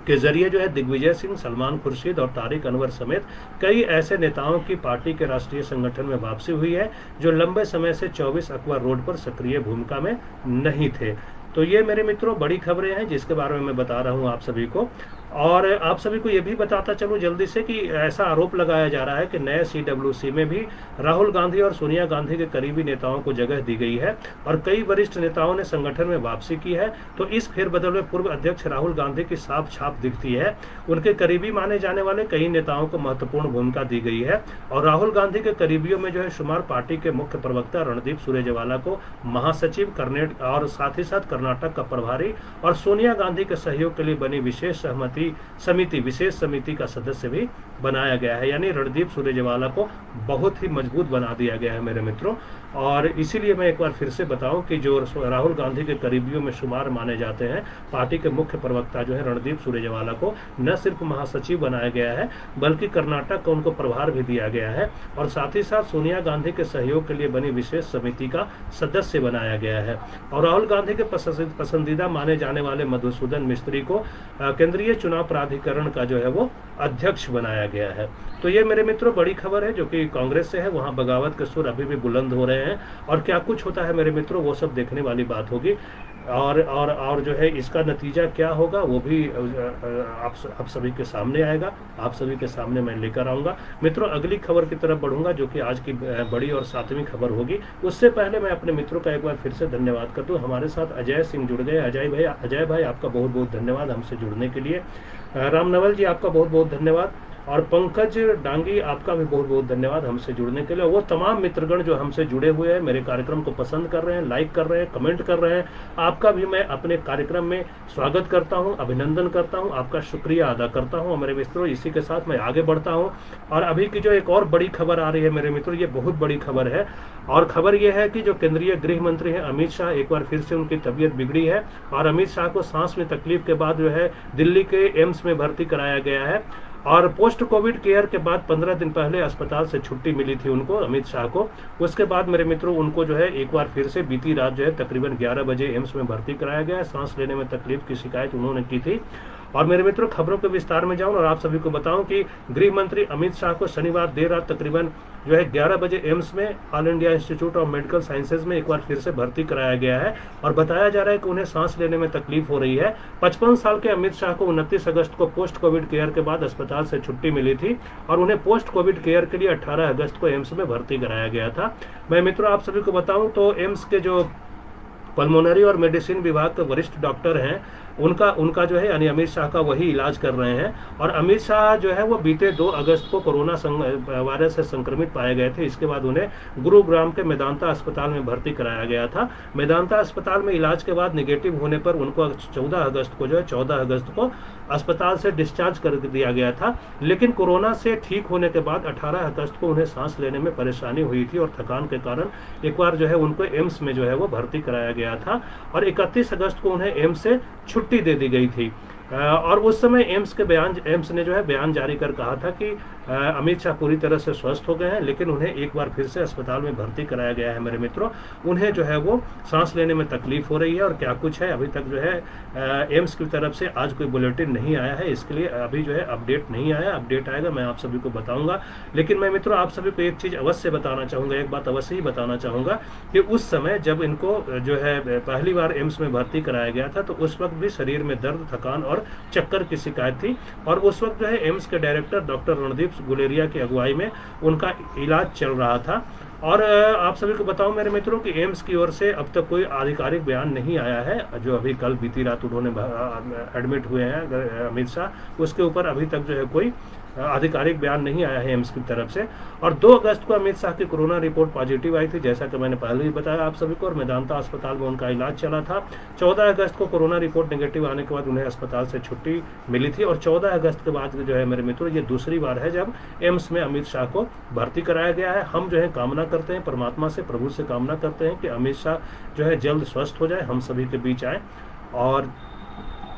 के जरिए जो है दिग्विजय सिंह, सलमान खुर्शीद और तारिक अनवर समेत कई ऐसे नेताओं की पार्टी के राष्ट्रीय संगठन में वापसी हुई है जो लंबे समय से 24 अकबर रोड पर सक्रिय भूमिका में नहीं थे। तो ये मेरे मित्रों बड़ी खबरें हैं जिसके बारे में मैं बता रहा हूं आप सभी को। और आप सभी को ये भी बताता चलूं जल्दी से कि ऐसा आरोप लगाया जा रहा है कि नए CWC में भी राहुल गांधी और सोनिया गांधी के करीबी नेताओं को जगह दी गई है और कई वरिष्ठ नेताओं ने संगठन में वापसी की है। तो इस फेरबदल में पूर्व अध्यक्ष राहुल गांधी की साफ छाप दिखती है। उनके करीबी माने जाने वाले कई नेताओं को महत्वपूर्ण भूमिका दी गई है और राहुल गांधी के करीबियों में जो है शुमार पार्टी के मुख्य प्रवक्ता रणदीप सुरजेवाला को महासचिव और साथ ही साथ कर्नाटक का प्रभारी और सोनिया गांधी के सहयोग के लिए बनी विशेष समिति का सदस्य भी बनाया गया है। यानी रणदीप सुरजेवाला को बहुत ही मजबूत बना दिया गया है मेरे मित्रों। और इसीलिए मैं एक बार फिर से बताऊं कि जो राहुल गांधी के करीबियों में शुमार माने जाते हैं, पार्टी के मुख्य प्रवक्ता जो है रणदीप सुरजेवाला को न सिर्फ महासचिव बनाया गया है बल्कि कर्नाटक का उनको प्रभार भी दिया गया है और साथ ही साथ सोनिया गांधी के सहयोग के लिए बनी विशेष समिति का सदस्य बनाया गया है। और राहुल गांधी के पसंदीदा माने जाने वाले मधुसूदन मिस्त्री को केंद्रीय चुनाव प्राधिकरण का जो है वो अध्यक्ष बनाया गया है। तो ये मेरे मित्रों बड़ी खबर है जो कि कांग्रेस से है, वहां बगावत के सुर अभी भी बुलंद हो रहे हैं और क्या कुछ होता है मेरे मित्रों वो सब देखने वाली बात होगी। और जो है इसका नतीजा क्या होगा वो भी आप सभी के सामने आएगा, आप सभी के सामने मैं लेकर आऊंगा। मित्रों अगली खबर की तरफ बढ़ूंगा जो कि आज की बड़ी और 7वीं खबर होगी। उससे पहले मैं अपने मित्रों का एक बार फिर से धन्यवाद कर दूं। हमारे साथ अजय सिंह जुड़ गए। अजय भाई आपका बहुत बहुत धन्यवाद हमसे जुड़ने के लिए। राम नवल जी आपका बहुत बहुत धन्यवाद और पंकज डांगी आपका भी बहुत बहुत धन्यवाद हमसे जुड़ने के लिए। वो तमाम मित्रगण जो हमसे जुड़े हुए हैं, मेरे कार्यक्रम को पसंद कर रहे हैं, लाइक कर रहे हैं, कमेंट कर रहे हैं, आपका भी मैं अपने कार्यक्रम में स्वागत करता हूं, अभिनंदन करता हूं, आपका शुक्रिया अदा करता हूं। मेरे मित्रों इसी के साथ मैं आगे बढ़ता हूं और अभी की जो एक और बड़ी खबर आ रही है मेरे मित्रों, ये बहुत बड़ी खबर है और खबर ये है कि जो केंद्रीय गृह मंत्री हैं अमित शाह, एक बार फिर से उनकी तबीयत बिगड़ी है और अमित शाह को सांस में तकलीफ के बाद जो है दिल्ली के एम्स में भर्ती कराया गया है और पोस्ट कोविड केयर के बाद 15 दिन पहले अस्पताल से छुट्टी मिली थी उनको, अमित शाह को। उसके बाद मेरे मित्रों उनको जो है एक बार फिर से बीती रात जो है तकरीबन 11 बजे एम्स में भर्ती कराया गया है। सांस लेने में तकलीफ की शिकायत उन्होंने की थी। और मेरे मित्रों खबरों के विस्तार में जाऊं और आप सभी को बताऊं कि गृह मंत्री अमित शाह को शनिवार देर रात तकरीबन जो है 11 बजे एम्स में all India institute of medical sciences में एक बार फिर से भर्ती कराया गया है और बताया जा रहा है कि उन्हें सांस लेने में तकलीफ हो रही है। 55 साल के अमित शाह को 29 अगस्त को पोस्ट कोविड केयर के बाद अस्पताल से छुट्टी मिली थी और उन्हें पोस्ट कोविड केयर के लिए 18 अगस्त को एम्स में भर्ती कराया गया था। मैं मित्रों आप सभी को बताऊं तो एम्स के जो पल्मोनरी और मेडिसिन विभाग के वरिष्ठ डॉक्टर हैं उनका जो है यानी अमित शाह का वही इलाज कर रहे हैं और अमित शाह जो है वो बीते 2 अगस्त को कोरोना वायरस से संक्रमित पाए गए थे। इसके बाद उन्हें गुरुग्राम के मेदांता अस्पताल में भर्ती कराया गया था। मेदांता अस्पताल में इलाज के बाद निगेटिव होने पर उनको 14 अगस्त को अस्पताल से डिस्चार्ज कर दिया गया था, लेकिन कोरोना से ठीक होने के बाद 18 अगस्त को उन्हें सांस लेने में परेशानी हुई थी और थकान के कारण एक बार जो है उनको एम्स में जो है वो भर्ती कराया गया था और 31 अगस्त को उन्हें एम्स से छुट्टी दे दी गई थी। और उस समय एम्स ने जो है बयान जारी कर कहा था कि अमित शाह पूरी तरह से स्वस्थ हो गए हैं, लेकिन उन्हें एक बार फिर से अस्पताल में भर्ती कराया गया है। मेरे मित्रों उन्हें जो है वो सांस लेने में तकलीफ हो रही है और क्या कुछ है अभी तक जो है एम्स की तरफ से आज कोई बुलेटिन नहीं आया है, इसके लिए अभी जो है अपडेट नहीं आया। अपडेट आएगा मैं आप सभी को बताऊंगा। लेकिन मैं मित्रों आप सभी को एक चीज अवश्य बताना चाहूंगा, एक बात अवश्य ही बताना चाहूंगा कि उस समय जब इनको जो है पहली बार एम्स में भर्ती कराया गया था तो उस वक्त भी शरीर में दर्द, थकान और चक्कर की शिकायत थी और उस वक्त जो है एम्स के डायरेक्टर डॉक्टर रणदीप गुलेरिया की अगुवाई में उनका इलाज चल रहा था। और आप सभी को बताऊं मेरे मित्रों कि एम्स की ओर से अब तक कोई आधिकारिक बयान नहीं आया है। जो अभी कल बीती रात उन्होंने एडमिट हुए हैं अमित शाह, उसके ऊपर अभी तक जो है कोई आधिकारिक बयान नहीं आया है एम्स की तरफ से। और 2 अगस्त को अमित शाह की कोरोना रिपोर्ट पॉजिटिव आई थी, जैसा कि मैंने पहले ही बताया आप सभी को, और मेदांता अस्पताल में उनका इलाज चला था। 14 अगस्त को कोरोना रिपोर्ट नेगेटिव आने के बाद उन्हें अस्पताल से छुट्टी मिली थी और 14 अगस्त के बाद जो है मेरे मित्रों ये दूसरी बार है जब एम्स में अमित शाह को भर्ती कराया गया है। हम जो है कामना करते हैं परमात्मा से, प्रभु से कामना करते हैं कि अमित शाह जो है जल्द स्वस्थ हो जाए, हम सभी के बीच आए और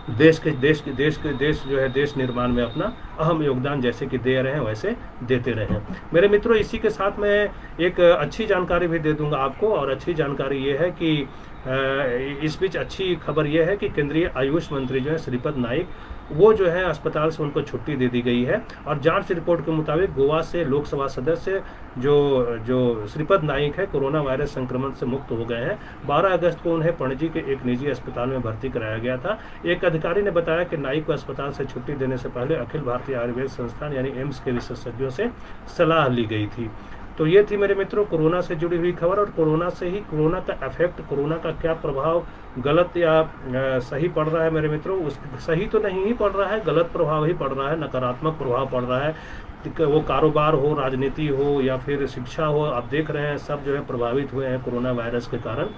देश जो है देश निर्माण में अपना अहम योगदान जैसे कि दे रहे हैं वैसे देते रहें। मेरे मित्रों इसी के साथ मैं एक अच्छी जानकारी भी दे दूंगा आपको, और अच्छी जानकारी ये है कि इस बीच अच्छी खबर यह है कि केंद्रीय आयुष मंत्री जो है श्रीपद नाइक, वो जो है अस्पताल से उनको छुट्टी दे दी गई है और जांच रिपोर्ट के मुताबिक गोवा से लोकसभा सदस्य जो श्रीपद नाइक है कोरोना वायरस संक्रमण से मुक्त हो गए हैं। 12 अगस्त को उन्हें पणजी के एक निजी अस्पताल में भर्ती कराया गया था। एक अधिकारी ने बताया कि नाइक को अस्पताल से छुट्टी देने से पहले अखिल भारतीय आयुर्वेद संस्थान यानी एम्स के विशेषज्ञों से सलाह ली गई थी। तो ये थी मेरे मित्रों कोरोना से जुड़ी हुई खबर, और कोरोना का इफेक्ट, कोरोना का क्या प्रभाव गलत या सही पड़ रहा है मेरे मित्रों, उस सही तो नहीं ही पड़ रहा है, गलत प्रभाव ही पड़ रहा है, नकारात्मक प्रभाव पड़ रहा है। वो कारोबार हो, राजनीति हो या फिर शिक्षा हो, आप देख रहे हैं सब जो है प्रभावित हुए हैं कोरोना वायरस के कारण।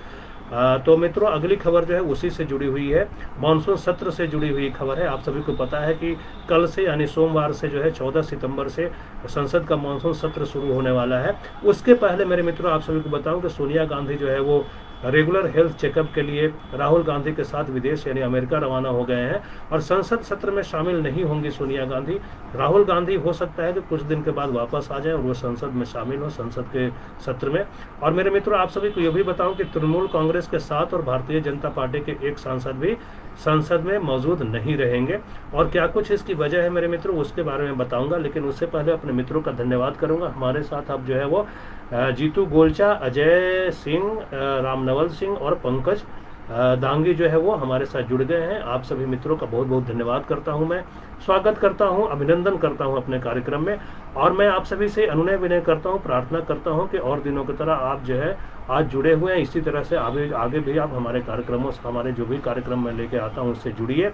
तो मित्रों अगली खबर जो है उसी से जुड़ी हुई है, मानसून सत्र से जुड़ी हुई खबर है। आप सभी को पता है कि कल से यानी सोमवार से जो है 14 सितंबर से संसद का मानसून सत्र शुरू होने वाला है। उसके पहले मेरे मित्रों आप सभी को बताऊं कि सोनिया गांधी जो है वो रेगुलर हेल्थ चेकअप के लिए राहुल गांधी के साथ विदेश यानी अमेरिका रवाना हो गए हैं और संसद सत्र में शामिल नहीं होंगी सोनिया गांधी। राहुल गांधी हो सकता है कि कुछ दिन के बाद वापस आ जाए और वो संसद में शामिल हो, संसद के सत्र में। और मेरे मित्रों आप सभी को यह भी बताऊं कि तृणमूल कांग्रेस के 7 और भारतीय जनता पार्टी के 1 सांसद भी संसद में मौजूद नहीं रहेंगे। और क्या कुछ इसकी वजह है मेरे मित्रों, उसके बारे में बताऊंगा। लेकिन उससे पहले अपने मित्रों का धन्यवाद करूंगा। हमारे साथ अब जो है वो जीतू गोलचा, अजय सिंह, रामनवल सिंह और पंकज दांगी जो है वो हमारे साथ जुड़ गए हैं। आप सभी मित्रों का बहुत बहुत धन्यवाद करता हूं, मैं स्वागत करता हूं, अभिनंदन करता हूं अपने कार्यक्रम में। और मैं आप सभी से अनुनय विनय करता हूं, प्रार्थना करता हूं कि और दिनों की तरह आप जो है आज जुड़े हुए हैं, इसी तरह से आगे भी आप हमारे कार्यक्रमों से, हमारे जो भी कार्यक्रम मैं लेके आता हूं उससे जुड़िए।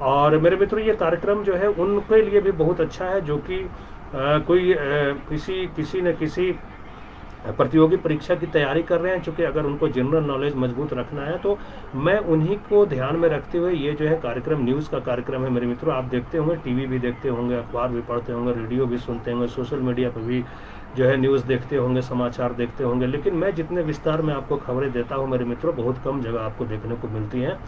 और मेरे मित्रों ये कार्यक्रम जो है उनके लिए भी बहुत अच्छा है जो कि किसी न किसी प्रतियोगी परीक्षा की तैयारी कर रहे हैं। चूंकि अगर उनको जनरल नॉलेज मजबूत रखना है तो मैं उन्हीं को ध्यान में रखते हुए ये जो है कार्यक्रम न्यूज़ का कार्यक्रम है मेरे मित्रों। आप देखते होंगे, टीवी भी देखते होंगे, अखबार भी पढ़ते होंगे, रेडियो भी सुनते होंगे, सोशल मीडिया पर भी जो है न्यूज़ देखते होंगे, समाचार देखते होंगे। लेकिन मैं जितने विस्तार में आपको खबरें देता हूँ मेरे मित्रों, बहुत कम जगह आपको देखने को मिलती हैं।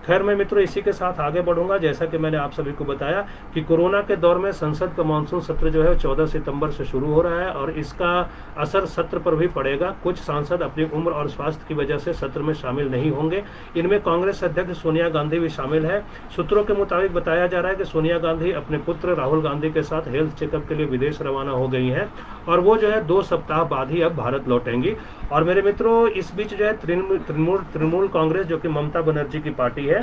खैर मैं मित्रों इसी के साथ आगे बढ़ूंगा। जैसा कि मैंने आप सभी को बताया कि कोरोना के दौर में संसद का मानसून सत्र जो है 14 सितंबर से शुरू हो रहा है और इसका असर सत्र पर भी पड़ेगा। कुछ सांसद अपनी उम्र और स्वास्थ्य की वजह से सत्र में शामिल नहीं होंगे। इनमें कांग्रेस अध्यक्ष सोनिया गांधी भी शामिल है। सूत्रों के मुताबिक बताया जा रहा है कि सोनिया गांधी अपने पुत्र राहुल गांधी के साथ हेल्थ चेकअप के लिए विदेश रवाना हो गई हैं और वो जो है 2 सप्ताह बाद ही अब भारत लौटेंगी। और मेरे मित्रों इस बीच जो है तृणमूल कांग्रेस जो कि ममता बनर्जी की पार्टी है,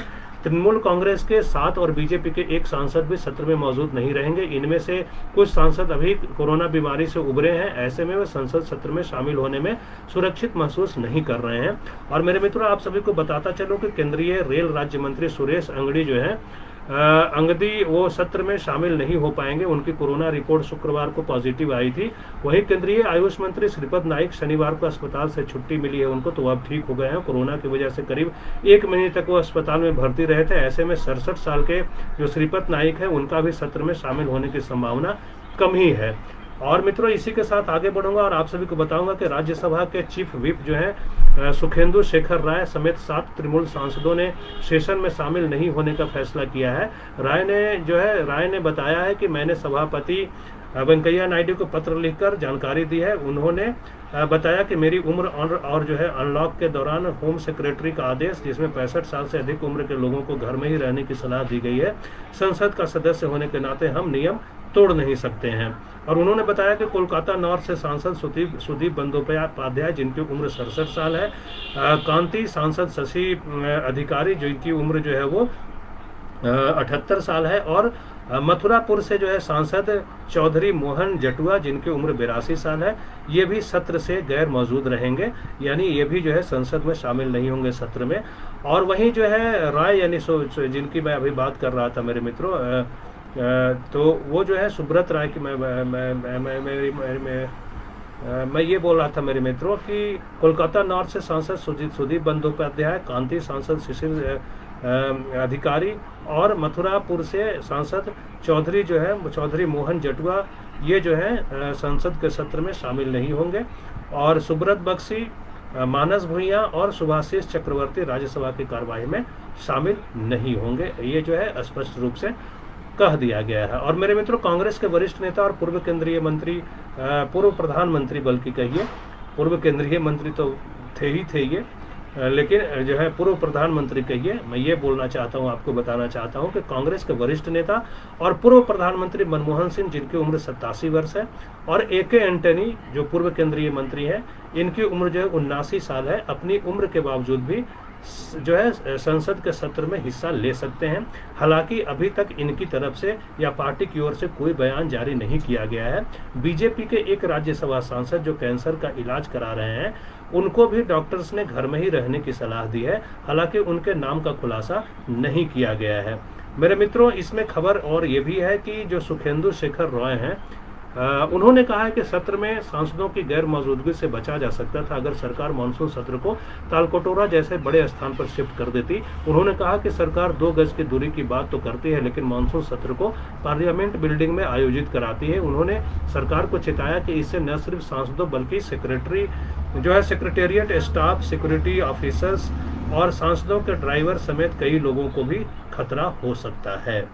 तृणमूल कांग्रेस के 7 और बीजेपी के 1 सांसद भी सत्र में मौजूद नहीं रहेंगे। इनमें से कुछ सांसद अभी कोरोना बीमारी से उबरे हैं, ऐसे में वे संसद सत्र में शामिल होने में सुरक्षित महसूस नहीं कर रहे हैं। और मेरे मित्रों आप सभी को बताता चलूं कि केंद्रीय रेल राज्य मंत्री सुरेश अंगड़ी जो है अंगदी वो सत्र में शामिल नहीं हो पाएंगे। उनकी कोरोना रिपोर्ट शुक्रवार को पॉजिटिव आई थी। वहीं केंद्रीय आयुष मंत्री श्रीपद नाइक शनिवार को अस्पताल से छुट्टी मिली है उनको, तो अब ठीक हो गए हैं। कोरोना की वजह से करीब 1 महीने तक वो अस्पताल में भर्ती रहे थे। ऐसे में 67 साल के जो श्रीपद नाइक है उनका भी सत्र में शामिल होने की संभावना कम ही है। और मित्रों इसी के साथ आगे बढ़ूंगा और आप सभी को बताऊंगा कि राज्यसभा के चीफ व्हिप जो है सुखेंदु शेखर राय समेत 7 तृणमूल सांसदों ने सेशन में शामिल नहीं होने का फैसला किया है। राय ने बताया है कि मैंने सभापति वेंकैया नायडू को पत्र लिखकर जानकारी दी है। उन्होंने बताया कि मेरी उम्र और जो है अनलॉक के दौरान होम सेक्रेटरी का आदेश जिसमें 65 साल से अधिक उम्र के लोगों को घर में ही रहने की सलाह दी गई है। संसद का सदस्य होने के नाते हम नियम तोड़ नहीं सकते हैं। और उन्होंने बताया कि कोलकाता नॉर्थ से सांसद सुदीप बंदोपाध्याय जिनकी उम्र 67 साल है, कांति सांसद शशि अधिकारी जिनकी उम्र जो है वो 78 साल है, और मथुरापुर से जो है सांसद चौधरी मोहन जटुआ जिनकी उम्र 82 साल है, ये भी सत्र से गैर मौजूद रहेंगे, यानी ये भी जो है संसद में शामिल नहीं होंगे सत्र में। और वहीं जो है राय यानी जिनकी मैं अभी बात कर रहा था मेरे मित्रों, तो वो जो है सुब्रत राय की मैं ये बोल रहा था मेरे मित्रों कि कोलकाता नॉर्थ से सांसद सुदीप बंदोपाध्याय, कांति सांसद शिशिर अधिकारी और मथुरापुर से सांसद चौधरी मोहन जटुआ ये जो है संसद के सत्र में शामिल नहीं होंगे। और सुब्रत बख्शी, मानस भुइयां और सुभाषिष चक्रवर्ती राज्यसभा की कार्यवाही में शामिल नहीं होंगे। ये जो है स्पष्ट रूप से कह दिया गया है। और मेरे मित्रों कांग्रेस के वरिष्ठ नेता और पूर्व प्रधानमंत्री बल्कि कहिए, पूर्व केंद्रीय मंत्री तो थे ये, लेकिन जो है पूर्व प्रधानमंत्री कहिए, मैं ये बोलना चाहता हूँ, आपको बताना चाहता हूँ कि कांग्रेस के वरिष्ठ नेता और पूर्व प्रधानमंत्री मनमोहन सिंह जिनकी उम्र 87 वर्ष है, और AK एंटनी जो पूर्व केंद्रीय मंत्री हैं, इनकी उम्र जो है 79 साल है, अपनी उम्र के बावजूद भी जो है संसद के सत्र में हिस्सा ले सकते हैं। हालांकि अभी तक इनकी तरफ से या पार्टी की ओर से कोई बयान जारी नहीं किया गया है। बीजेपी के एक राज्यसभा सांसद जो कैंसर का इलाज करा रहे हैं, उनको भी डॉक्टर्स ने घर में ही रहने की सलाह दी है। हालांकि उनके नाम का खुलासा नहीं किया गया है। मेरे मित्रों इसमें खबर और ये भी है कि जो सुखेंदु शेखर रॉय हैं, उन्होंने कहा है कि सत्र में सांसदों की गैर मौजूदगी से बचा जा सकता था अगर सरकार मानसून सत्र को तालकटोरा जैसे बड़े स्थान पर शिफ्ट कर देती। उन्होंने कहा कि सरकार 2 गज की दूरी की बात तो करती है, लेकिन मानसून सत्र को पार्लियामेंट बिल्डिंग में आयोजित कराती है। उन्होंने सरकार को चेताया कि इससे न सिर्फ सांसदों बल्कि सेक्रेटेरिएट स्टाफ, सिक्योरिटी ऑफिसर्स और सांसदों के ड्राइवर समेत कई लोगों को भी खतरा हो सकता है।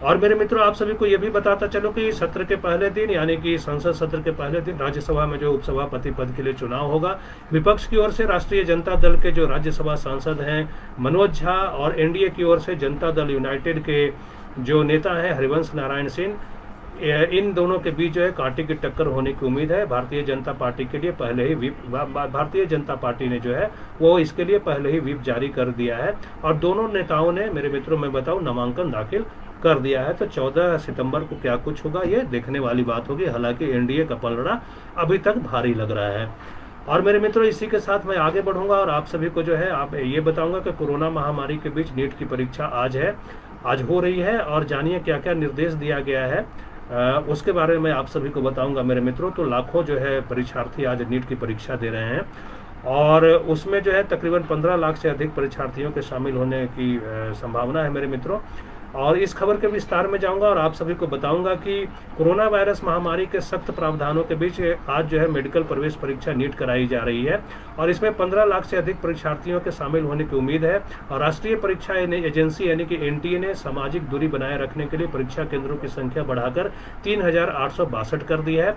और मेरे मित्रों, आप सभी को यह भी बताता चलो कि सत्र के पहले दिन यानी कि संसद सत्र के पहले दिन राज्यसभा में जो उपसभापति पद के लिए चुनाव होगा, विपक्ष की ओर से राष्ट्रीय जनता दल के जो राज्यसभा सांसद हैं मनोज झा और एनडीए की ओर से जनता दल यूनाइटेड के जो नेता हैं हरिवंश नारायण सिंह, इन दोनों के बीच जो है कांटे की टक्कर होने की उम्मीद है। भारतीय जनता पार्टी के लिए पहले ही भारतीय जनता पार्टी ने जो है वो इसके लिए पहले ही व्हिप जारी कर दिया है और दोनों नेताओं ने, मेरे मित्रों मैं बताऊं, नामांकन दाखिल कर दिया है। तो 14 सितंबर को क्या कुछ होगा ये देखने वाली बात होगी। हालांकि एनडीए का पलड़ा अभी तक भारी लग रहा है। और मेरे मित्रों, इसी के साथ मैं आगे बढ़ूंगा और आप सभी को जो है आप ये बताऊंगा कि कोरोना महामारी के बीच नीट की परीक्षा आज हो रही है और जानिए क्या क्या निर्देश दिया गया है, उसके बारे में आप सभी को बताऊंगा मेरे मित्रों। तो लाखों जो है परीक्षार्थी आज नीट की परीक्षा दे रहे हैं और उसमें जो है तकरीबन 15 लाख से अधिक परीक्षार्थियों के शामिल होने की संभावना है मेरे मित्रों। और इस खबर के विस्तार में जाऊंगा और आप सभी को बताऊंगा कि कोरोना वायरस महामारी के सख्त प्रावधानों के बीच आज जो है मेडिकल प्रवेश परीक्षा नीट कराई जा रही है और इसमें 15 लाख से अधिक परीक्षार्थियों के शामिल होने की उम्मीद है। और राष्ट्रीय परीक्षा एजेंसी यानी कि एनटीए ने सामाजिक दूरी बनाए रखने के लिए परीक्षा केंद्रों की संख्या बढ़ाकर 3862 कर दी है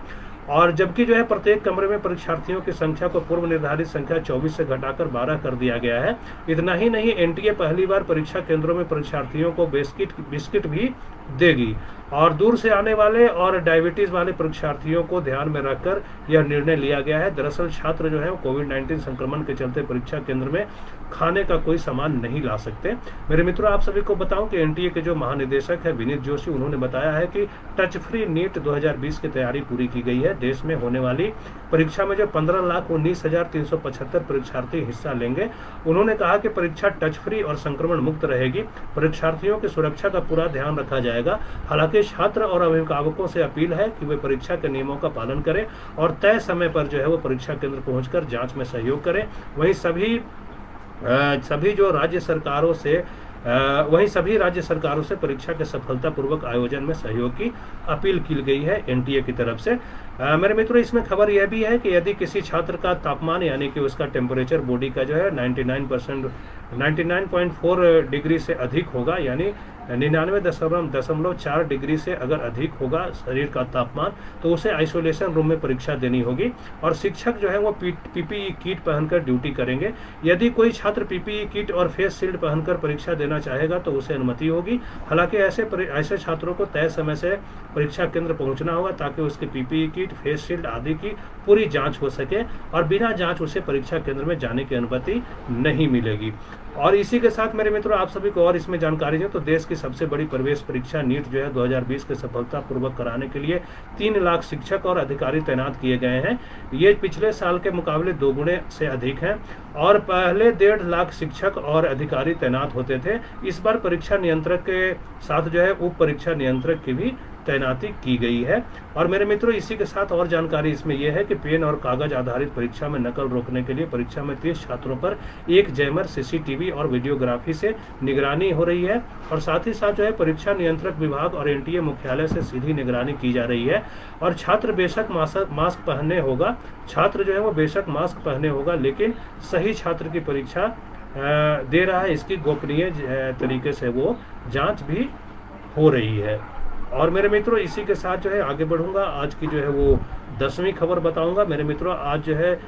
और जबकि जो है प्रत्येक कमरे में परीक्षार्थियों की संख्या को पूर्व निर्धारित संख्या 24 से घटाकर 12 कर दिया गया है। इतना ही नहीं, एनटीए पहली बार परीक्षा केंद्रों में परीक्षार्थियों को बिस्किट भी देगी और दूर से आने वाले और डायबिटीज वाले परीक्षार्थियों को ध्यान में रखकर यह निर्णय लिया गया है। दरअसल छात्र जो है कोविड-19 संक्रमण के चलते परीक्षा केंद्र में खाने का कोई सामान नहीं ला सकते। मेरे मित्रों, आप सभी को बताऊं कि एनटीए के जो महानिदेशक है विनीत जोशी, उन्होंने बताया है कि टच फ्री नीट 2020 की तैयारी पूरी की गई है। देश में होने वाली परीक्षा में जो 15,19,375 परीक्षार्थी हिस्सा लेंगे। उन्होंने कहा कि परीक्षा टच फ्री और संक्रमण मुक्त रहेगी। परीक्षार्थियों की सुरक्षा का पूरा ध्यान रखा जाएगा। हालांकि छात्र और अभिभावकों से अपील है कि वे परीक्षा के नियमों का पालन करें और तय समय पर जो है वो परीक्षा केंद्र पहुंचकर जांच में सहयोग करें। वहीं सभी राज्य सरकारों से परीक्षा के सफलतापूर्वक आयोजन में सहयोग की अपील की गई है एनटीए की तरफ से। मेरे मित्रों, इसमें खबर यह भी है कि यदि किसी छात्र का तापमान यानी कि उसका टेम्परेचर बॉडी का जो है 99.4 डिग्री से अधिक होगा, यानी 99.4 डिग्री से अगर अधिक होगा शरीर का तापमान, तो उसे आइसोलेशन रूम में परीक्षा देनी होगी और शिक्षक जो है वो पीपीई किट पहनकर ड्यूटी करेंगे। यदि कोई छात्र पीपीई किट और फेस शील्ड पहनकर परीक्षा देना चाहेगा तो उसे अनुमति होगी। हालांकि ऐसे छात्रों को तय समय से परीक्षा केंद्र पहुंचना होगा ताकि उसकी पीपीई किट, फेस शील्ड आदि की पूरी जांच हो सके और बिना जांच उसे परीक्षा केंद्र में जाने की अनुमति नहीं मिलेगी। और इसी के साथ मेरे मित्रों, आप सभी को और इसमें जानकारी दें तो देश की सबसे बड़ी प्रवेश परीक्षा नीट जो है 2020 के सफलतापूर्वक कराने के लिए 3 लाख शिक्षक और अधिकारी तैनात किए गए हैं। ये पिछले साल के मुकाबले 2 गुने से अधिक हैं और पहले 1.5 लाख शिक्षक और अधिकारी तैनात होते थे। इस बार परीक्षा नियंत्रक के साथ जो है उप परीक्षा नियंत्रक की भी तैनाती की गई है। और मेरे मित्रों, इसी के साथ और जानकारी इसमें यह है कि पेन और कागज आधारित परीक्षा में नकल रोकने के लिए परीक्षा में 30 छात्रों पर एक जैमर, सीसीटीवी और वीडियोग्राफी से निगरानी हो रही है और साथ ही साथ जो है परीक्षा नियंत्रक विभाग और एनटीए मुख्यालय से सीधी निगरानी की जा रही है। और छात्र जो है वो बेशक मास्क पहने होगा, लेकिन सही छात्र की परीक्षा दे रहा है इसकी गोपनीय तरीके से वो जांच भी हो रही है। और मेरे मित्रों, इसी के साथ जो है आगे बढ़ूंगा। आज की जो है वो 10वीं खबर बताऊंगा। मेरे मित्रों, आज जो है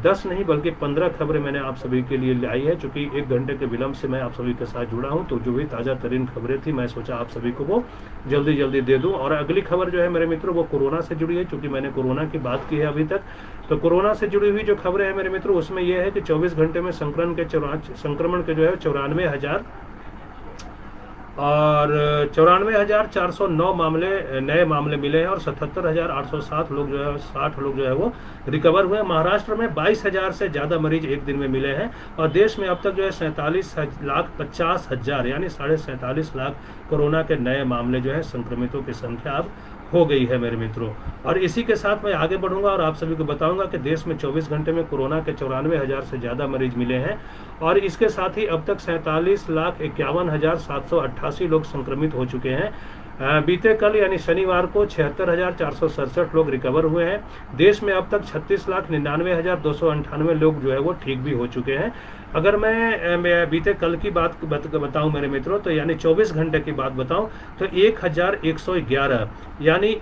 10 नहीं बल्कि 15 खबरें मैंने आप सभी के लिए लाई है। चूंकि 1 घंटे के विलंब से मैं आप सभी के साथ जुड़ा हूं, तो जो भी ताज़ा तरीन खबरें थी मैं सोचा आप सभी को वो जल्दी दे दूं। और अगली खबर जो है मेरे मित्रों वो कोरोना से जुड़ी है। चूंकि मैंने कोरोना की बात की है अभी तक, तो कोरोना से जुड़ी हुई जो खबरें हैं मेरे मित्रों उसमें यह है कि 24 घंटे में संक्रमण के जो है 94,409 नए मामले मिले हैं और 77,860 लोग जो है 60 लोग जो है वो रिकवर हुए। महाराष्ट्र में 22,000 से ज़्यादा मरीज एक दिन में मिले हैं और देश में अब तक जो है 47,50,000 यानी 47.5 लाख कोरोना के नए मामले जो है संक्रमितों की संख्या अब हो गई है मेरे मित्रों। और इसी के साथ मैं आगे बढ़ूंगा और आप सभी को बताऊंगा कि देश में 24 घंटे में कोरोना के 94,000 से ज़्यादा मरीज मिले हैं और इसके साथ ही अब तक 47,51,788 लोग संक्रमित हो चुके हैं। बीते कल यानी शनिवार को 76,467 लोग रिकवर हुए हैं। देश में अब तक 36,99,298 लोग जो है वो ठीक भी हो चुके हैं। अगर मैं बीते कल की बात बताऊं मेरे मित्रों, तो यानी 24 घंटे की बात बताऊं तो 1,111 यानी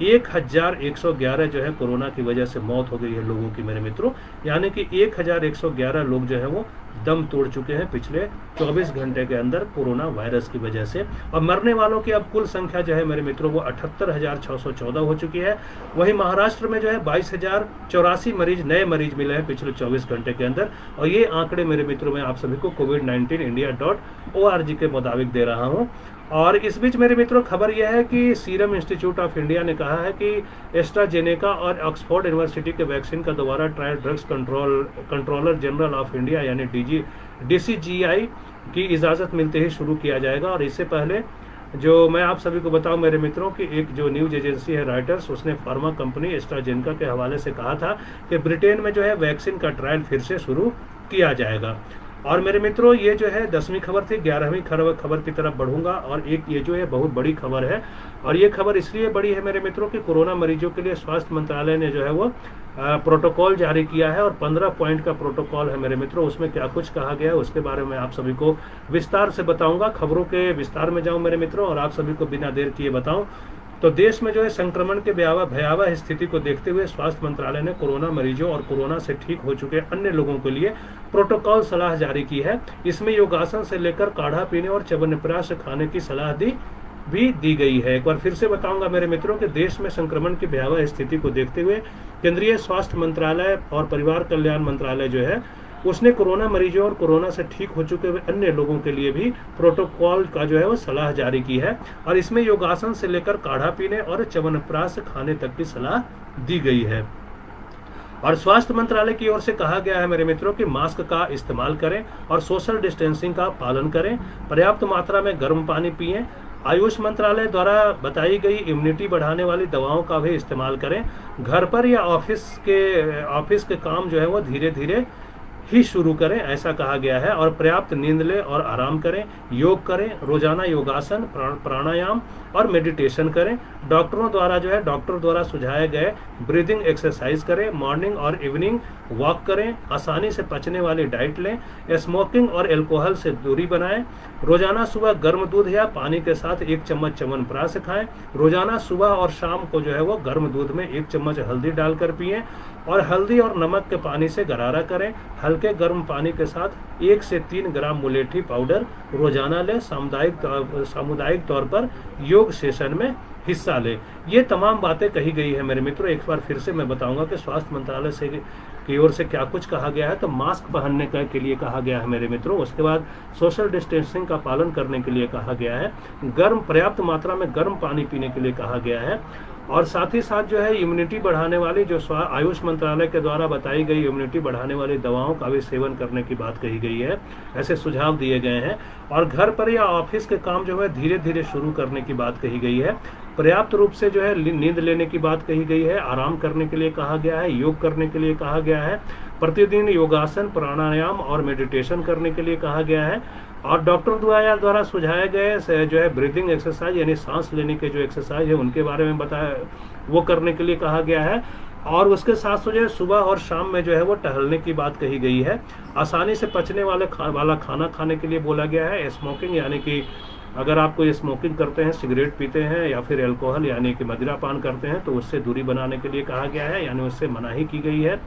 1,111 जो है कोरोना की वजह से मौत हो गई है लोगों की मेरे मित्रों, यानी कि 1,111 लोग जो है वो दम तोड़ चुके हैं पिछले 24 घंटे के अंदर कोरोना वायरस की वजह से। और मरने वालों की अब कुल संख्या जो है मेरे मित्रों वो 78,614 हो चुकी है। वहीं महाराष्ट्र में जो है 22,084 नए मरीज मिले हैं पिछले 24 घंटे के अंदर। और ये आंकड़े मेरे मित्रों में आप सभी को covid19india.org के मुताबिक दे रहा हूँ। और इस बीच मेरे मित्रों खबर यह है कि सीरम इंस्टीट्यूट ऑफ इंडिया ने कहा है कि एस्ट्राजेनेका और ऑक्सफोर्ड यूनिवर्सिटी के वैक्सीन का दोबारा trial drugs controller general of India यानी DCGI की इजाज़त मिलते ही शुरू किया जाएगा। और इससे पहले जो मैं आप सभी को बताऊं मेरे मित्रों कि एक जो न्यूज एजेंसी है रॉयटर्स, उसने फार्मा कंपनी एस्ट्राजेनेका के हवाले से कहा था कि ब्रिटेन में जो है वैक्सीन का ट्रायल फिर से शुरू किया जाएगा। और मेरे मित्रों ये जो है 10वीं खबर थी, 11वीं खबर की तरफ बढ़ूंगा। और एक ये जो है बहुत बड़ी खबर है और ये खबर इसलिए बड़ी है मेरे मित्रों कि कोरोना मरीजों के लिए स्वास्थ्य मंत्रालय ने जो है वो प्रोटोकॉल जारी किया है और 15 पॉइंट का प्रोटोकॉल है मेरे मित्रों। उसमें क्या कुछ कहा गया है उसके बारे में आप सभी को विस्तार से बताऊंगा। खबरों के विस्तार में जाऊं मेरे मित्रों और आप सभी को बिना देर किए बताऊं तो देश में जो है संक्रमण के भयावह स्थिति को देखते हुए स्वास्थ्य मंत्रालय ने कोरोना मरीजों और कोरोना से ठीक हो चुके अन्य लोगों के लिए प्रोटोकॉल सलाह जारी की है। इसमें योगासन से लेकर काढ़ा पीने और च्यवनप्राश खाने की सलाह भी दी गई है। एक बार फिर से बताऊंगा मेरे मित्रों कि देश में संक्रमण की भयावह स्थिति को देखते हुए केंद्रीय स्वास्थ्य मंत्रालय और परिवार कल्याण मंत्रालय जो है उसने कोरोना मरीजों और कोरोना से ठीक हो चुके हुए अन्य लोगों के लिए भी प्रोटोकॉल का जो है वो सलाह जारी की है। और इसमें योगासन से लेकर काढ़ा पीने और च्यवनप्राश खाने तक की सलाह दी गई है। और स्वास्थ्य मंत्रालय की ओर से कहा गया है मेरे मित्रों कि मास्क का इस्तेमाल करें और सोशल डिस्टेंसिंग का पालन करें, पर्याप्त मात्रा में गर्म पानी पिएं, आयुष मंत्रालय द्वारा बताई गई इम्यूनिटी बढ़ाने वाली दवाओं का भी इस्तेमाल करें, घर पर या ऑफिस के काम जो है वो धीरे धीरे ही शुरू करें ऐसा कहा गया है। और पर्याप्त नींद लें और आराम करें, योग करें, रोजाना योगासन, प्राणायाम और मेडिटेशन करें, डॉक्टर द्वारा सुझाए गए ब्रीदिंग एक्सरसाइज करें, मॉर्निंग और इवनिंग वॉक करें, आसानी से पचने वाली डाइट लें, स्मोकिंग और एल्कोहल से दूरी बनाएं, रोजाना सुबह गर्म दूध या पानी के साथ 1 चम्मच च्यवनप्राश खाएं, रोजाना सुबह और शाम को जो है वो गर्म दूध में 1 चम्मच हल्दी डालकर पिएं और हल्दी और नमक के पानी से गरारा करें। हल्के गर्म पानी के साथ 1 से 3 ग्राम मुलेठी पाउडर रोजाना लें। सामुदायिक तौर पर योग सेशन में हिस्सा ले। ये तमाम बातें कही गई है मेरे मित्रों। एक बार फिर से मैं बताऊंगा कि स्वास्थ्य मंत्रालय से की ओर से क्या कुछ कहा गया है। तो मास्क पहनने के लिए कहा गया है मेरे मित्रों, उसके बाद सोशल डिस्टेंसिंग का पालन करने के लिए कहा गया है, पर्याप्त मात्रा में गर्म पानी पीने के लिए कहा गया है और साथ ही साथ जो है इम्यूनिटी बढ़ाने वाली जो आयुष मंत्रालय के द्वारा बताई गई इम्यूनिटी बढ़ाने वाली दवाओं का भी सेवन करने की बात कही गई है, ऐसे सुझाव दिए गए हैं। और घर पर या ऑफिस के काम जो है धीरे धीरे शुरू करने की बात कही गई है। पर्याप्त रूप से जो है नींद लेने की बात कही गई है, आराम करने के लिए कहा गया है, योग करने के लिए कहा गया है, प्रतिदिन योगासन, प्राणायाम और मेडिटेशन करने के लिए कहा गया है और डॉक्टर द्वारा सुझाए गए जो है ब्रीदिंग एक्सरसाइज यानी सांस लेने के जो एक्सरसाइज है उनके बारे में बताया, वो करने के लिए कहा गया है। और उसके साथ जो है सुबह और शाम में जो है वो टहलने की बात कही गई है। आसानी से पचने वाला खाना खाने के लिए बोला गया है। स्मोकिंग यानी कि अगर आप कोई स्मोकिंग करते हैं, सिगरेट पीते हैं या फिर अल्कोहल यानी कि मदिरा पान करते हैं तो उससे दूरी बनाने के लिए कहा गया है, यानी उससे मनाही की गई है।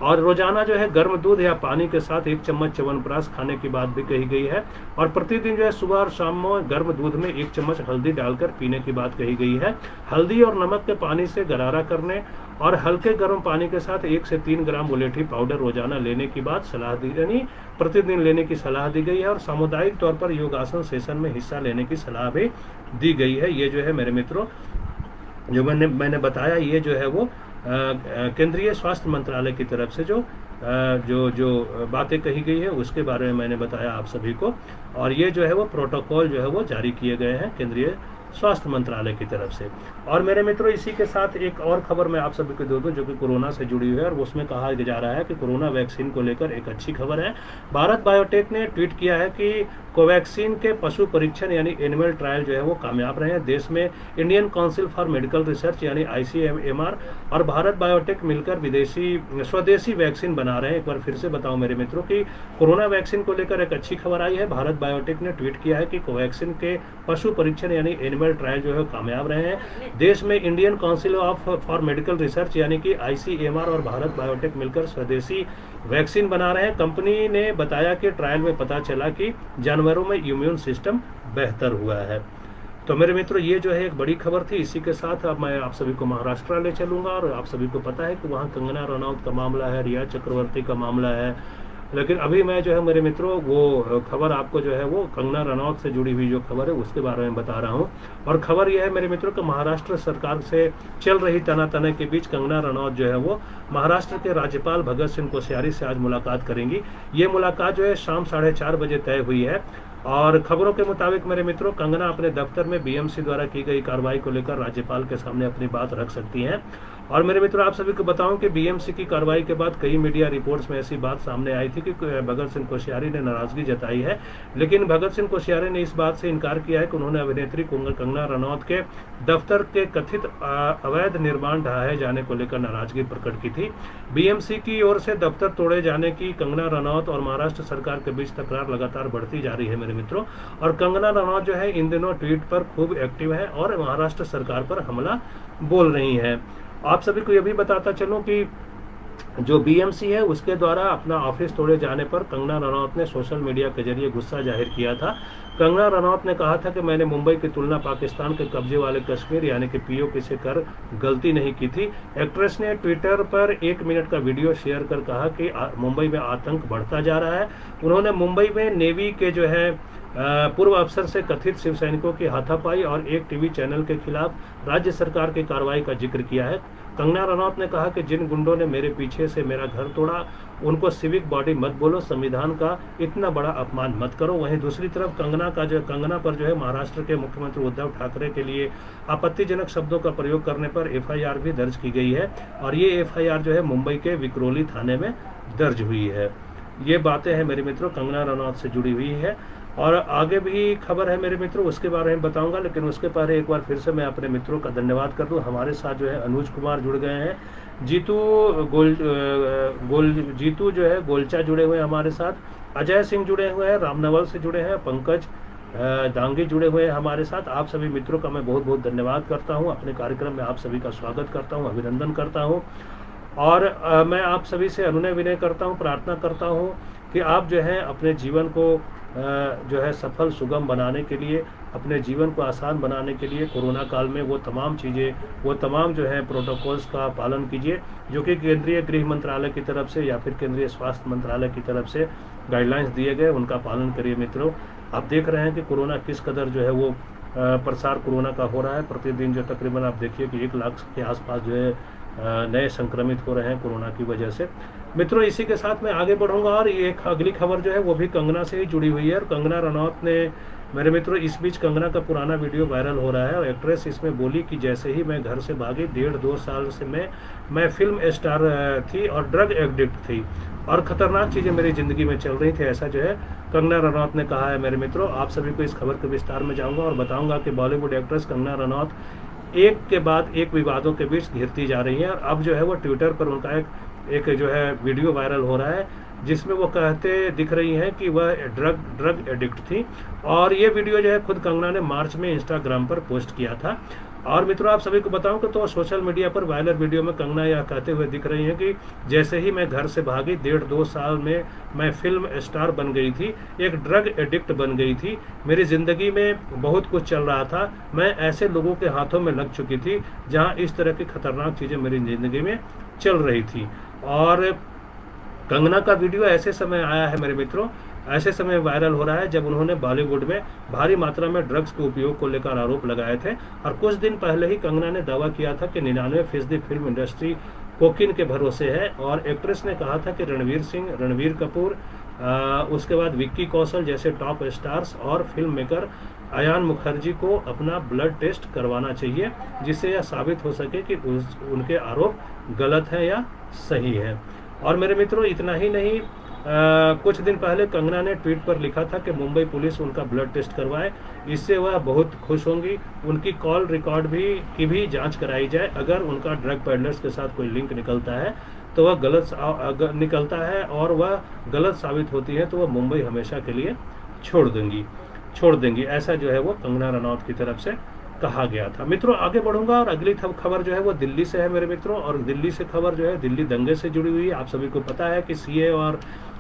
और रोजाना जो है गर्म दूध या पानी के साथ 1 चम्मच च्यवनप्राश खाने की बात भी कही गई है और प्रतिदिन जो है सुबह और शाम में गर्म दूध में 1 चम्मच हल्दी डालकर पीने की बात कही गई है। हल्दी और नमक के पानी से गरारा करने और हल्के गर्म पानी के साथ 1 से 3 ग्राम मुलेठी पाउडर रोजाना लेने की बात सलाह दी, यानी प्रतिदिन लेने की सलाह दी गई है। और सामुदायिक तौर पर योगासन सेशन में हिस्सा लेने की सलाह भी दी गई है। ये जो है मेरे मित्रों जो मैंने बताया, ये जो है वो केंद्रीय स्वास्थ्य मंत्रालय की तरफ से जो बातें कही गई है उसके बारे में मैंने बताया आप सभी को। और ये जो है वो प्रोटोकॉल जो है वो जारी किए गए हैं केंद्रीय स्वास्थ्य मंत्रालय की तरफ से। और मेरे मित्रों, इसी के साथ एक और खबर मैं आप सभी को दे दूं जो कि कोरोना से जुड़ी हुई है, और उसमें कहा जा रहा है कि कोरोना वैक्सीन को लेकर एक अच्छी खबर है। भारत बायोटेक ने ट्वीट किया है कि कोवैक्सीन के पशु परीक्षण यानी एनिमल ट्रायल जो है वो कामयाब रहे हैं। देश में Indian council for medical research यानी ICMR और भारत बायोटेक मिलकर स्वदेशी वैक्सीन बना रहे हैं। एक बार फिर से बताऊं मेरे मित्रों कि कोरोना वैक्सीन को लेकर एक अच्छी खबर आई है। भारत बायोटेक ने ट्वीट किया है कि कोवैक्सीन के पशु परीक्षण यानी एनिमल ट्रायल जो है कामयाब रहे हैं। देश में Indian council for medical research यानी कि ICMR और भारत बायोटेक मिलकर स्वदेशी वैक्सीन बना रहे हैं। कंपनी ने बताया कि ट्रायल में पता चला कि जानवरों में इम्यून सिस्टम बेहतर हुआ है। तो मेरे मित्रों, ये जो है एक बड़ी खबर थी। इसी के साथ अब मैं आप सभी को महाराष्ट्र ले चलूंगा, और आप सभी को पता है कि वहाँ कंगना रनौत का मामला है, रिया चक्रवर्ती का मामला है। लेकिन अभी मैं जो है मेरे मित्रों वो खबर आपको जो है वो कंगना रनौत से जुड़ी हुई जो खबर है उसके बारे में बता रहा हूं। और खबर यह है मेरे मित्रों कि महाराष्ट्र सरकार से चल रही तना के बीच कंगना रनौत जो है वो महाराष्ट्र के राज्यपाल भगत सिंह कोश्यारी से आज मुलाकात करेंगी। ये मुलाकात जो है शाम 4:30 बजे तय हुई है। और खबरों के मुताबिक मेरे मित्रों, कंगना अपने दफ्तर में BMC द्वारा की गई कार्रवाई को लेकर राज्यपाल के सामने अपनी बात रख सकती हैं। और मेरे मित्रों, आप सभी को बताऊं कि BMC की कार्रवाई के बाद कई मीडिया रिपोर्ट्स में ऐसी बात सामने आई थी कि भगत सिंह कोश्यारी ने नाराजगी जताई है। लेकिन भगत सिंह कोश्यारी ने इस बात से इनकार किया है कि उन्होंने अभिनेत्री कंगना रनौत के दफ्तर के कथित अवैध निर्माण ढहाए जाने को लेकर नाराजगी प्रकट की थी। BMC की ओर से दफ्तर तोड़े जाने की कंगना रनौत और महाराष्ट्र सरकार के बीच तकरार लगातार बढ़ती जा रही है मेरे मित्रों। और कंगना रनौत जो है इन दिनों ट्वीट पर खूब एक्टिव है और महाराष्ट्र सरकार पर हमला बोल रही है। आप सभी को यह भी बताता चलूं कि जो BMC है उसके द्वारा अपना ऑफिस तोड़े जाने पर कंगना रनौत ने सोशल मीडिया के जरिए गुस्सा जाहिर किया था। कंगना रनौत ने कहा था कि मैंने मुंबई की तुलना पाकिस्तान के कब्जे वाले कश्मीर यानी कि POK से कर गलती नहीं की थी। एक्ट्रेस ने ट्विटर पर 1 मिनट का वीडियो शेयर कर कहा कि मुंबई में आतंक बढ़ता जा रहा है। उन्होंने मुंबई में नेवी के जो है पूर्व अफसर से कथित शिव सैनिकों की हाथापाई और एक टीवी चैनल के खिलाफ राज्य सरकार की कार्रवाई का जिक्र किया है। कंगना रनौत ने कहा कि जिन गुंडों ने मेरे पीछे से मेरा घर तोड़ा उनको सिविक बॉडी मत बोलो, संविधान का इतना बड़ा अपमान मत करो। वहीं दूसरी तरफ कंगना पर जो है महाराष्ट्र के मुख्यमंत्री उद्धव ठाकरे के लिए आपत्तिजनक शब्दों का प्रयोग करने पर FIR भी दर्ज की गई है। और ये FIR जो है मुंबई के विक्रोली थाने में दर्ज हुई है। ये बातें हैं मेरे मित्रों कंगना रनौत से जुड़ी हुई है। और आगे भी खबर है मेरे मित्रों, उसके बारे में बताऊंगा। लेकिन उसके पहले एक बार फिर से मैं अपने मित्रों का धन्यवाद कर दूं। हमारे साथ जो है अनुज कुमार जुड़ गए हैं, जीतू जो है गोलचा जुड़े हुए हैं हमारे साथ, अजय सिंह जुड़े हुए हैं, रामनवल से जुड़े हैं, पंकज दांगी जुड़े हुए हैं हमारे साथ। आप सभी मित्रों का मैं बहुत बहुत धन्यवाद करता हूँ। अपने कार्यक्रम में आप सभी का स्वागत करता हूँ, अभिनंदन करता हूँ। और मैं आप सभी से अनुनय विनय करता हूँ, प्रार्थना करता हूँ कि आप जो है अपने जीवन को जो है सफल सुगम बनाने के लिए, अपने जीवन को आसान बनाने के लिए कोरोना काल में वो तमाम जो है प्रोटोकॉल्स का पालन कीजिए जो कि केंद्रीय गृह मंत्रालय की तरफ से या फिर केंद्रीय स्वास्थ्य मंत्रालय की तरफ से गाइडलाइंस दिए गए, उनका पालन करिए मित्रों। आप देख रहे हैं कि कोरोना किस कदर जो है वो प्रसार कोरोना का हो रहा है। प्रतिदिन जो तकरीबन आप देखिए कि 1 लाख के आसपास जो है नए संक्रमित हो रहे हैं कोरोना की वजह से। मित्रों, इसी के साथ मैं आगे बढ़ूंगा और ये अगली खबर जो है वो भी कंगना से ही जुड़ी हुई है। और कंगना रनौत ने मेरे मित्रों, इस बीच कंगना का पुराना वीडियो वायरल हो रहा है और एक्ट्रेस इसमें बोली कि जैसे ही मैं घर से भागी 1.5-2 साल से मैं फिल्म स्टार थी और ड्रग एडिक्ट थी और खतरनाक चीज़ें मेरी ज़िंदगी में चल रही थी, ऐसा जो है कंगना रनौत ने कहा है। मेरे मित्रों, आप सभी को इस खबर के विस्तार में जाऊँगा और बताऊँगा कि बॉलीवुड एक्ट्रेस कंगना रनौत एक के बाद एक विवादों के बीच घिरती जा रही है। और अब जो है वो ट्विटर पर उनका एक जो है वीडियो वायरल हो रहा है जिसमें वो कहते दिख रही हैं कि वह ड्रग एडिक्ट थी। और ये वीडियो जो है खुद कंगना ने मार्च में इंस्टाग्राम पर पोस्ट किया था। और मित्रों, आप सभी को बताऊं कि तो सोशल मीडिया पर वायरल वीडियो में कंगना यह कहते हुए दिख रही हैं कि जैसे ही मैं घर से भागी 1.5-2 साल में मैं फिल्म स्टार बन गई थी, एक ड्रग एडिक्ट बन गई थी, मेरी ज़िंदगी में बहुत कुछ चल रहा था, मैं ऐसे लोगों के हाथों में लग चुकी थी जहाँ इस तरह की खतरनाक चीज़ें मेरी ज़िंदगी में चल रही थी। और कंगना का वीडियो ऐसे समय आया है मेरे मित्रों, ऐसे समय वायरल हो रहा है जब उन्होंने बॉलीवुड में भारी मात्रा में ड्रग्स के उपयोग को लेकर आरोप लगाए थे। और कुछ दिन पहले ही कंगना ने दावा किया था कि 99% फिल्म इंडस्ट्री कोकीन के भरोसे है। और एक्ट्रेस ने कहा था कि रणवीर सिंह, रणवीर कपूर उसके बाद विक्की कौशल जैसे टॉप स्टार्स और फिल्म मेकर अयान मुखर्जी को अपना ब्लड टेस्ट करवाना चाहिए, जिससे यह साबित हो सके कि उनके आरोप गलत है या सही है। और मेरे मित्रों, इतना ही नहीं, कुछ दिन पहले कंगना ने ट्वीट पर लिखा था कि मुंबई पुलिस उनका ब्लड टेस्ट करवाए, इससे वह बहुत खुश होंगी। उनकी कॉल रिकॉर्ड की भी जांच कराई जाए। अगर उनका ड्रग पेडलर्स के साथ कोई लिंक निकलता है तो वह निकलता है और वह गलत साबित होती है तो वह मुंबई हमेशा के लिए छोड़ देंगी। ऐसा जो है वो कंगना रनौत की तरफ से कहा गया था। मित्रों, आगे बढ़ूंगा और अगली खबर जो है वो दिल्ली से है मेरे मित्रों। और दिल्ली से खबर जो है दिल्ली दंगे से जुड़ी हुई है। आप सभी को पता है कि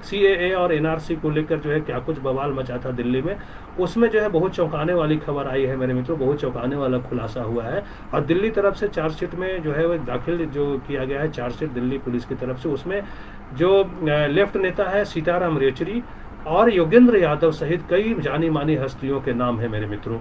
CAA और NRC को लेकर जो है क्या कुछ बवाल मचा था दिल्ली में। उसमें जो है बहुत चौंकाने वाली खबर आई है मेरे मित्रों, बहुत चौंकाने वाला खुलासा हुआ है। और दिल्ली तरफ से चार्जशीट में जो है वो दाखिल जो किया गया है चार्जशीट दिल्ली पुलिस की तरफ से, उसमें जो लेफ्ट नेता है सीताराम येचुरी और योगेंद्र यादव सहित कई जानी मानी हस्तियों के नाम है मेरे मित्रों।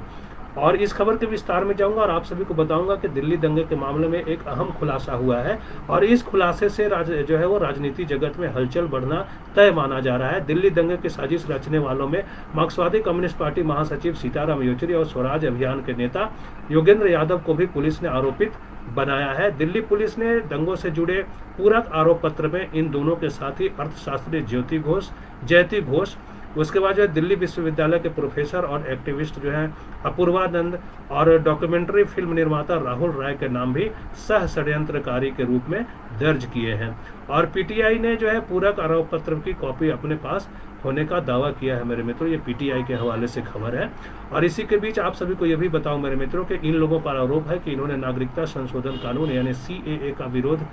और इस खबर के विस्तार में जाऊंगा और आप सभी को बताऊंगा कि दिल्ली दंगे के मामले में एक अहम खुलासा हुआ है और इस खुलासे से जो है वो राजनीति जगत में हलचल बढ़ना तय माना जा रहा है। दिल्ली दंगे की साजिश रचने वालों में मार्क्सवादी कम्युनिस्ट पार्टी महासचिव सीताराम येचुरी और स्वराज अभियान के नेता योगेंद्र यादव को भी पुलिस ने आरोपित बनाया है। दिल्ली पुलिस ने दंगों से जुड़े पूरक आरोप पत्र में इन दोनों के साथ ही अर्थशास्त्री जयति घोष, उसके बाद जो है दिल्ली विश्वविद्यालय के प्रोफेसर और एक्टिविस्ट जो है अपूर्वानंद और डॉक्यूमेंट्री फिल्म निर्माता राहुल राय के नाम भी सह षड्यंत्रकारी के रूप में दर्ज किए हैं। और पीटीआई ने जो है पूरक आरोप पत्र की कॉपी अपने पास होने का दावा किया है मेरे मित्रों। ये पीटीआई के हवाले से खबर है। और इसी के बीच आप सभी को यह भी बताऊं मेरे मित्रों कि इन लोगों पर आरोप है कि इन्होंने नागरिकता संशोधन कानून यानी CAA का विरोध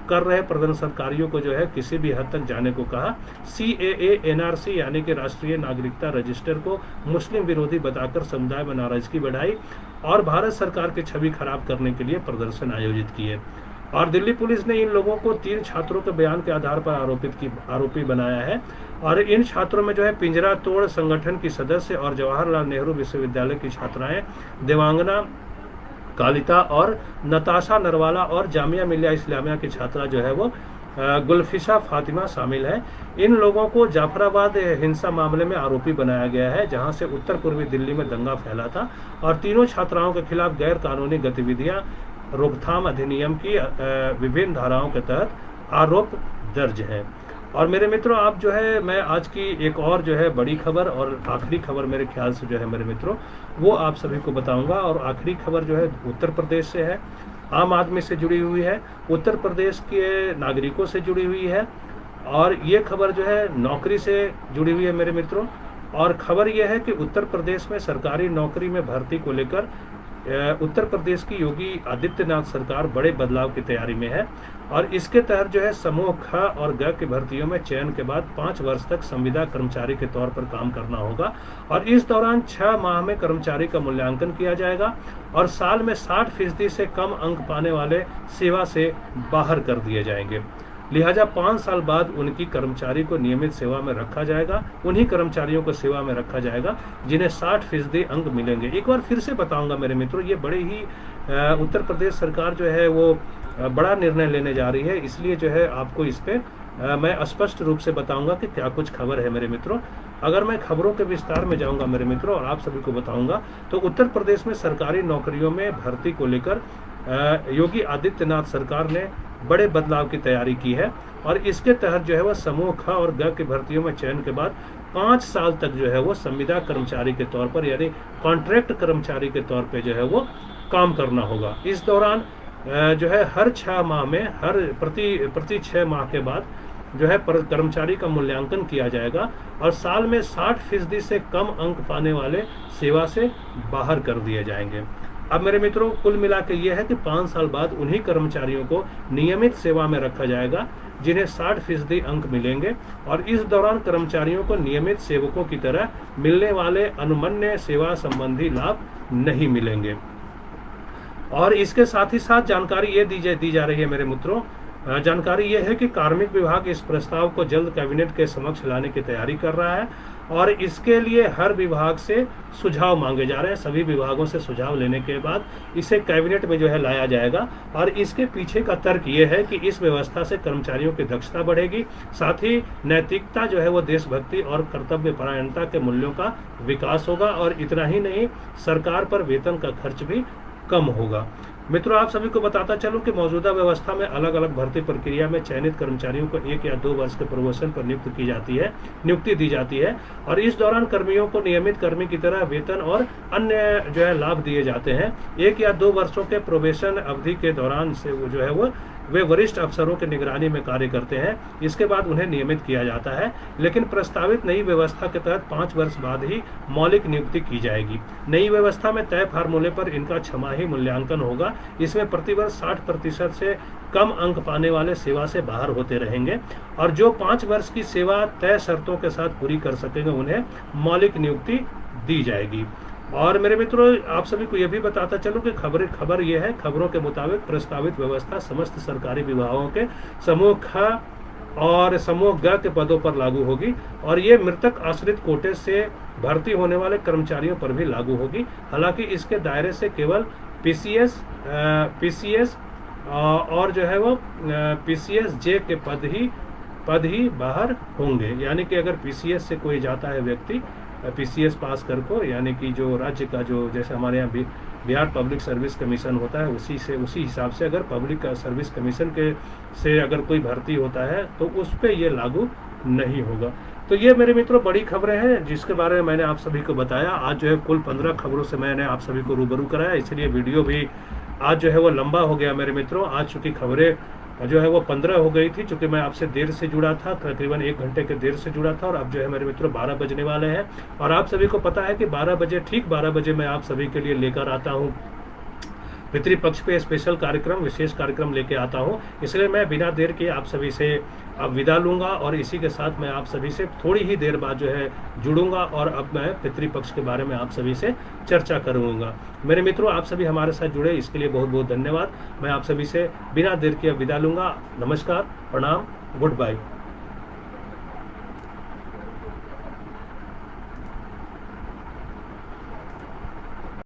कर रहे प्रदर्शनकारियों को जो है किसी भी हद तक जाने को कहा। CAA NRC यानी कि राष्ट्रीय नागरिकता रजिस्टर को मुस्लिम विरोधी बताकर समुदाय में नाराजगी बढ़ाई और भारत सरकार की छवि खराब करने के लिए प्रदर्शन आयोजित किए। और दिल्ली पुलिस ने इन लोगों को 3 छात्रों के बयान के आधार पर आरोपी बनाया है। और इन छात्रों में जो है पिंजरा तोड़ संगठन की सदस्य और जवाहरलाल नेहरू विश्वविद्यालय की छात्राएं देवांगना कालिता और नताशा नरवाला और जामिया मिलिया इस्लामिया की छात्रा जो है वो गुलफिशा फातिमा शामिल है। इन लोगों को जाफराबाद हिंसा मामले में आरोपी बनाया गया है, जहां से उत्तर पूर्वी दिल्ली में दंगा फैला था। और तीनों छात्राओं के खिलाफ गैर कानूनी गतिविधियां रोकथाम अधिनियम की विभिन्न धाराओं के तहत आरोप दर्ज है। और मेरे मित्रों, आप जो है मैं आज की एक और जो है बड़ी खबर और आखिरी खबर मेरे ख्याल से जो है मेरे मित्रों वो आप सभी को बताऊंगा। और आखिरी खबर जो है उत्तर प्रदेश से है, आम आदमी से जुड़ी हुई है, उत्तर प्रदेश के नागरिकों से जुड़ी हुई है। और ये खबर जो है नौकरी से जुड़ी हुई है मेरे मित्रों। और खबर यह है कि उत्तर प्रदेश में सरकारी नौकरी में भर्ती को लेकर उत्तर प्रदेश की योगी आदित्यनाथ सरकार बड़े बदलाव की तैयारी में है। और इसके तहत जो है समूह ख और ग की भर्तियों में चयन के बाद 5 वर्ष तक संविदा कर्मचारी के तौर पर काम करना होगा। और इस दौरान 6 माह में कर्मचारी का मूल्यांकन किया जाएगा और साल में 60% से कम अंक पाने वाले सेवा से बाहर कर दिए जाएंगे। लिहाजा 5 साल बाद उनकी कर्मचारी को नियमित सेवा में रखा जाएगा, उन्हीं कर्मचारियों को सेवा में रखा जाएगा जिन्हें 60% अंक मिलेंगे। एक बार फिर से बताऊंगा मेरे मित्रों, ये बड़े ही उत्तर प्रदेश सरकार जो है वो बड़ा निर्णय लेने जा रही है, इसलिए जो है आपको इस पे मैं स्पष्ट रूप से बताऊंगा कि क्या कुछ खबर है मेरे मित्रों। अगर मैं खबरों के विस्तार में जाऊंगा मेरे मित्रों और आप सभी को बताऊंगा तो उत्तर प्रदेश में सरकारी नौकरियों में भर्ती को लेकर योगी आदित्यनाथ सरकार ने बड़े बदलाव की तैयारी की है। और इसके तहत जो है वह समूह ख और ग की भर्तियों में चयन के बाद 5 साल तक जो है वो संविदा कर्मचारी के तौर पर यानी कॉन्ट्रैक्ट कर्मचारी के तौर पे जो है वो काम करना होगा। इस दौरान जो है हर 6 माह में प्रति 6 माह के बाद जो है कर्मचारी का मूल्यांकन किया जाएगा और साल में 60% से कम अंक पाने वाले सेवा से बाहर कर दिए जाएंगे। अब मेरे मित्रों, कुल मिला के ये है कि 5 साल बाद उन्हीं कर्मचारियों को नियमित सेवा में रखा जाएगा जिन्हें 60% अंक मिलेंगे। और इस दौरान कर्मचारियों को नियमित सेवकों की तरह मिलने वाले अनुमन्य सेवा संबंधी लाभ नहीं मिलेंगे। और इसके साथ ही साथ जानकारी ये दी जा रही है मेरे मित्रों, जानकारी ये है कि कार्मिक विभाग इस प्रस्ताव को जल्द कैबिनेट के समक्ष लाने की तैयारी कर रहा है। और इसके लिए हर विभाग से सुझाव मांगे जा रहे हैं। सभी विभागों से सुझाव लेने के बाद इसे कैबिनेट में जो है लाया जाएगा। और इसके पीछे का तर्क ये है कि इस व्यवस्था से कर्मचारियों की दक्षता बढ़ेगी, साथ ही नैतिकता जो है वो देशभक्ति और कर्तव्य परायणता के मूल्यों का विकास होगा, और इतना ही नहीं, सरकार पर वेतन का खर्च भी कम होगा। मित्रों, आप सभी को बताता चलूं कि मौजूदा व्यवस्था में अलग अलग भर्ती प्रक्रिया में चयनित कर्मचारियों को 1 या 2 वर्ष के प्रमोशन पर नियुक्ति दी जाती है, और इस दौरान कर्मियों को नियमित कर्मी की तरह वेतन और अन्य जो है लाभ दिए जाते हैं। 1 या 2 वर्षों के प्रोबेशन अवधि के दौरान से वो जो है वे वरिष्ठ अफसरों की निगरानी में कार्य करते हैं। इसके बाद उन्हें नियमित किया जाता है, लेकिन प्रस्तावित नई व्यवस्था के तहत 5 वर्ष बाद ही मौलिक नियुक्ति की जाएगी। नई व्यवस्था में तय फार्मूले पर इनका छमाही मूल्यांकन होगा। इसमें प्रतिवर्ष 60% से कम अंक पाने वाले सेवा से बाहर होते रहेंगे, और जो 5 वर्ष की सेवा तय शर्तों के साथ पूरी कर सकेंगे उन्हें मौलिक नियुक्ति दी जाएगी। और मेरे मित्रों, आप सभी को यह भी बताता चलूं कि खबर यह है, खबरों के मुताबिक प्रस्तावित व्यवस्था समस्त सरकारी विभागों के समूह ख और समूह ग के पदों पर लागू होगी, और ये मृतक आश्रित कोटे से भर्ती होने वाले कर्मचारियों पर भी लागू होगी। हालांकि इसके दायरे से केवल पीसीएस और जो है वो पीसीएस जे के पद ही बाहर होंगे। यानी कि अगर पीसीएस से कोई जाता है व्यक्ति, पीसीएस पास कर को, यानी कि जो राज्य का जो, जैसे हमारे यहाँ बिहार पब्लिक सर्विस कमीशन होता है, उसी हिसाब से अगर पब्लिक सर्विस कमीशन से अगर कोई भर्ती होता है तो उस पर ये लागू नहीं होगा। तो ये मेरे मित्रों बड़ी खबरें हैं जिसके बारे में मैंने आप सभी को बताया। आज जो है कुल 15 खबरों से मैंने आप सभी को रूबरू कराया, इसलिए वीडियो भी आज जो है वो लंबा हो गया मेरे मित्रों। आज चूँकि खबरें जो है वो 15 हो गई थी, चूँकि मैं आपसे देर से जुड़ा था, तकरीबन 1 घंटे के देर से जुड़ा था, और अब जो है मेरे मित्रों 12 बजने वाले हैं। और आप सभी को पता है कि 12 बजे मैं आप सभी के लिए लेकर आता हूँ पितृपक्ष पे स्पेशल कार्यक्रम, विशेष कार्यक्रम लेके आता हूँ। इसलिए मैं बिना देर के आप सभी से अब विदा लूँगा, और इसी के साथ मैं आप सभी से थोड़ी ही देर बाद जो है जुड़ूंगा, और अब मैं पितृपक्ष के बारे में आप सभी से चर्चा करूँगा। मेरे मित्रों, आप सभी हमारे साथ जुड़े इसके लिए बहुत बहुत धन्यवाद। मैं आप सभी से बिना देर के अब विदा लूँगा। नमस्कार, प्रणाम, गुड बाय।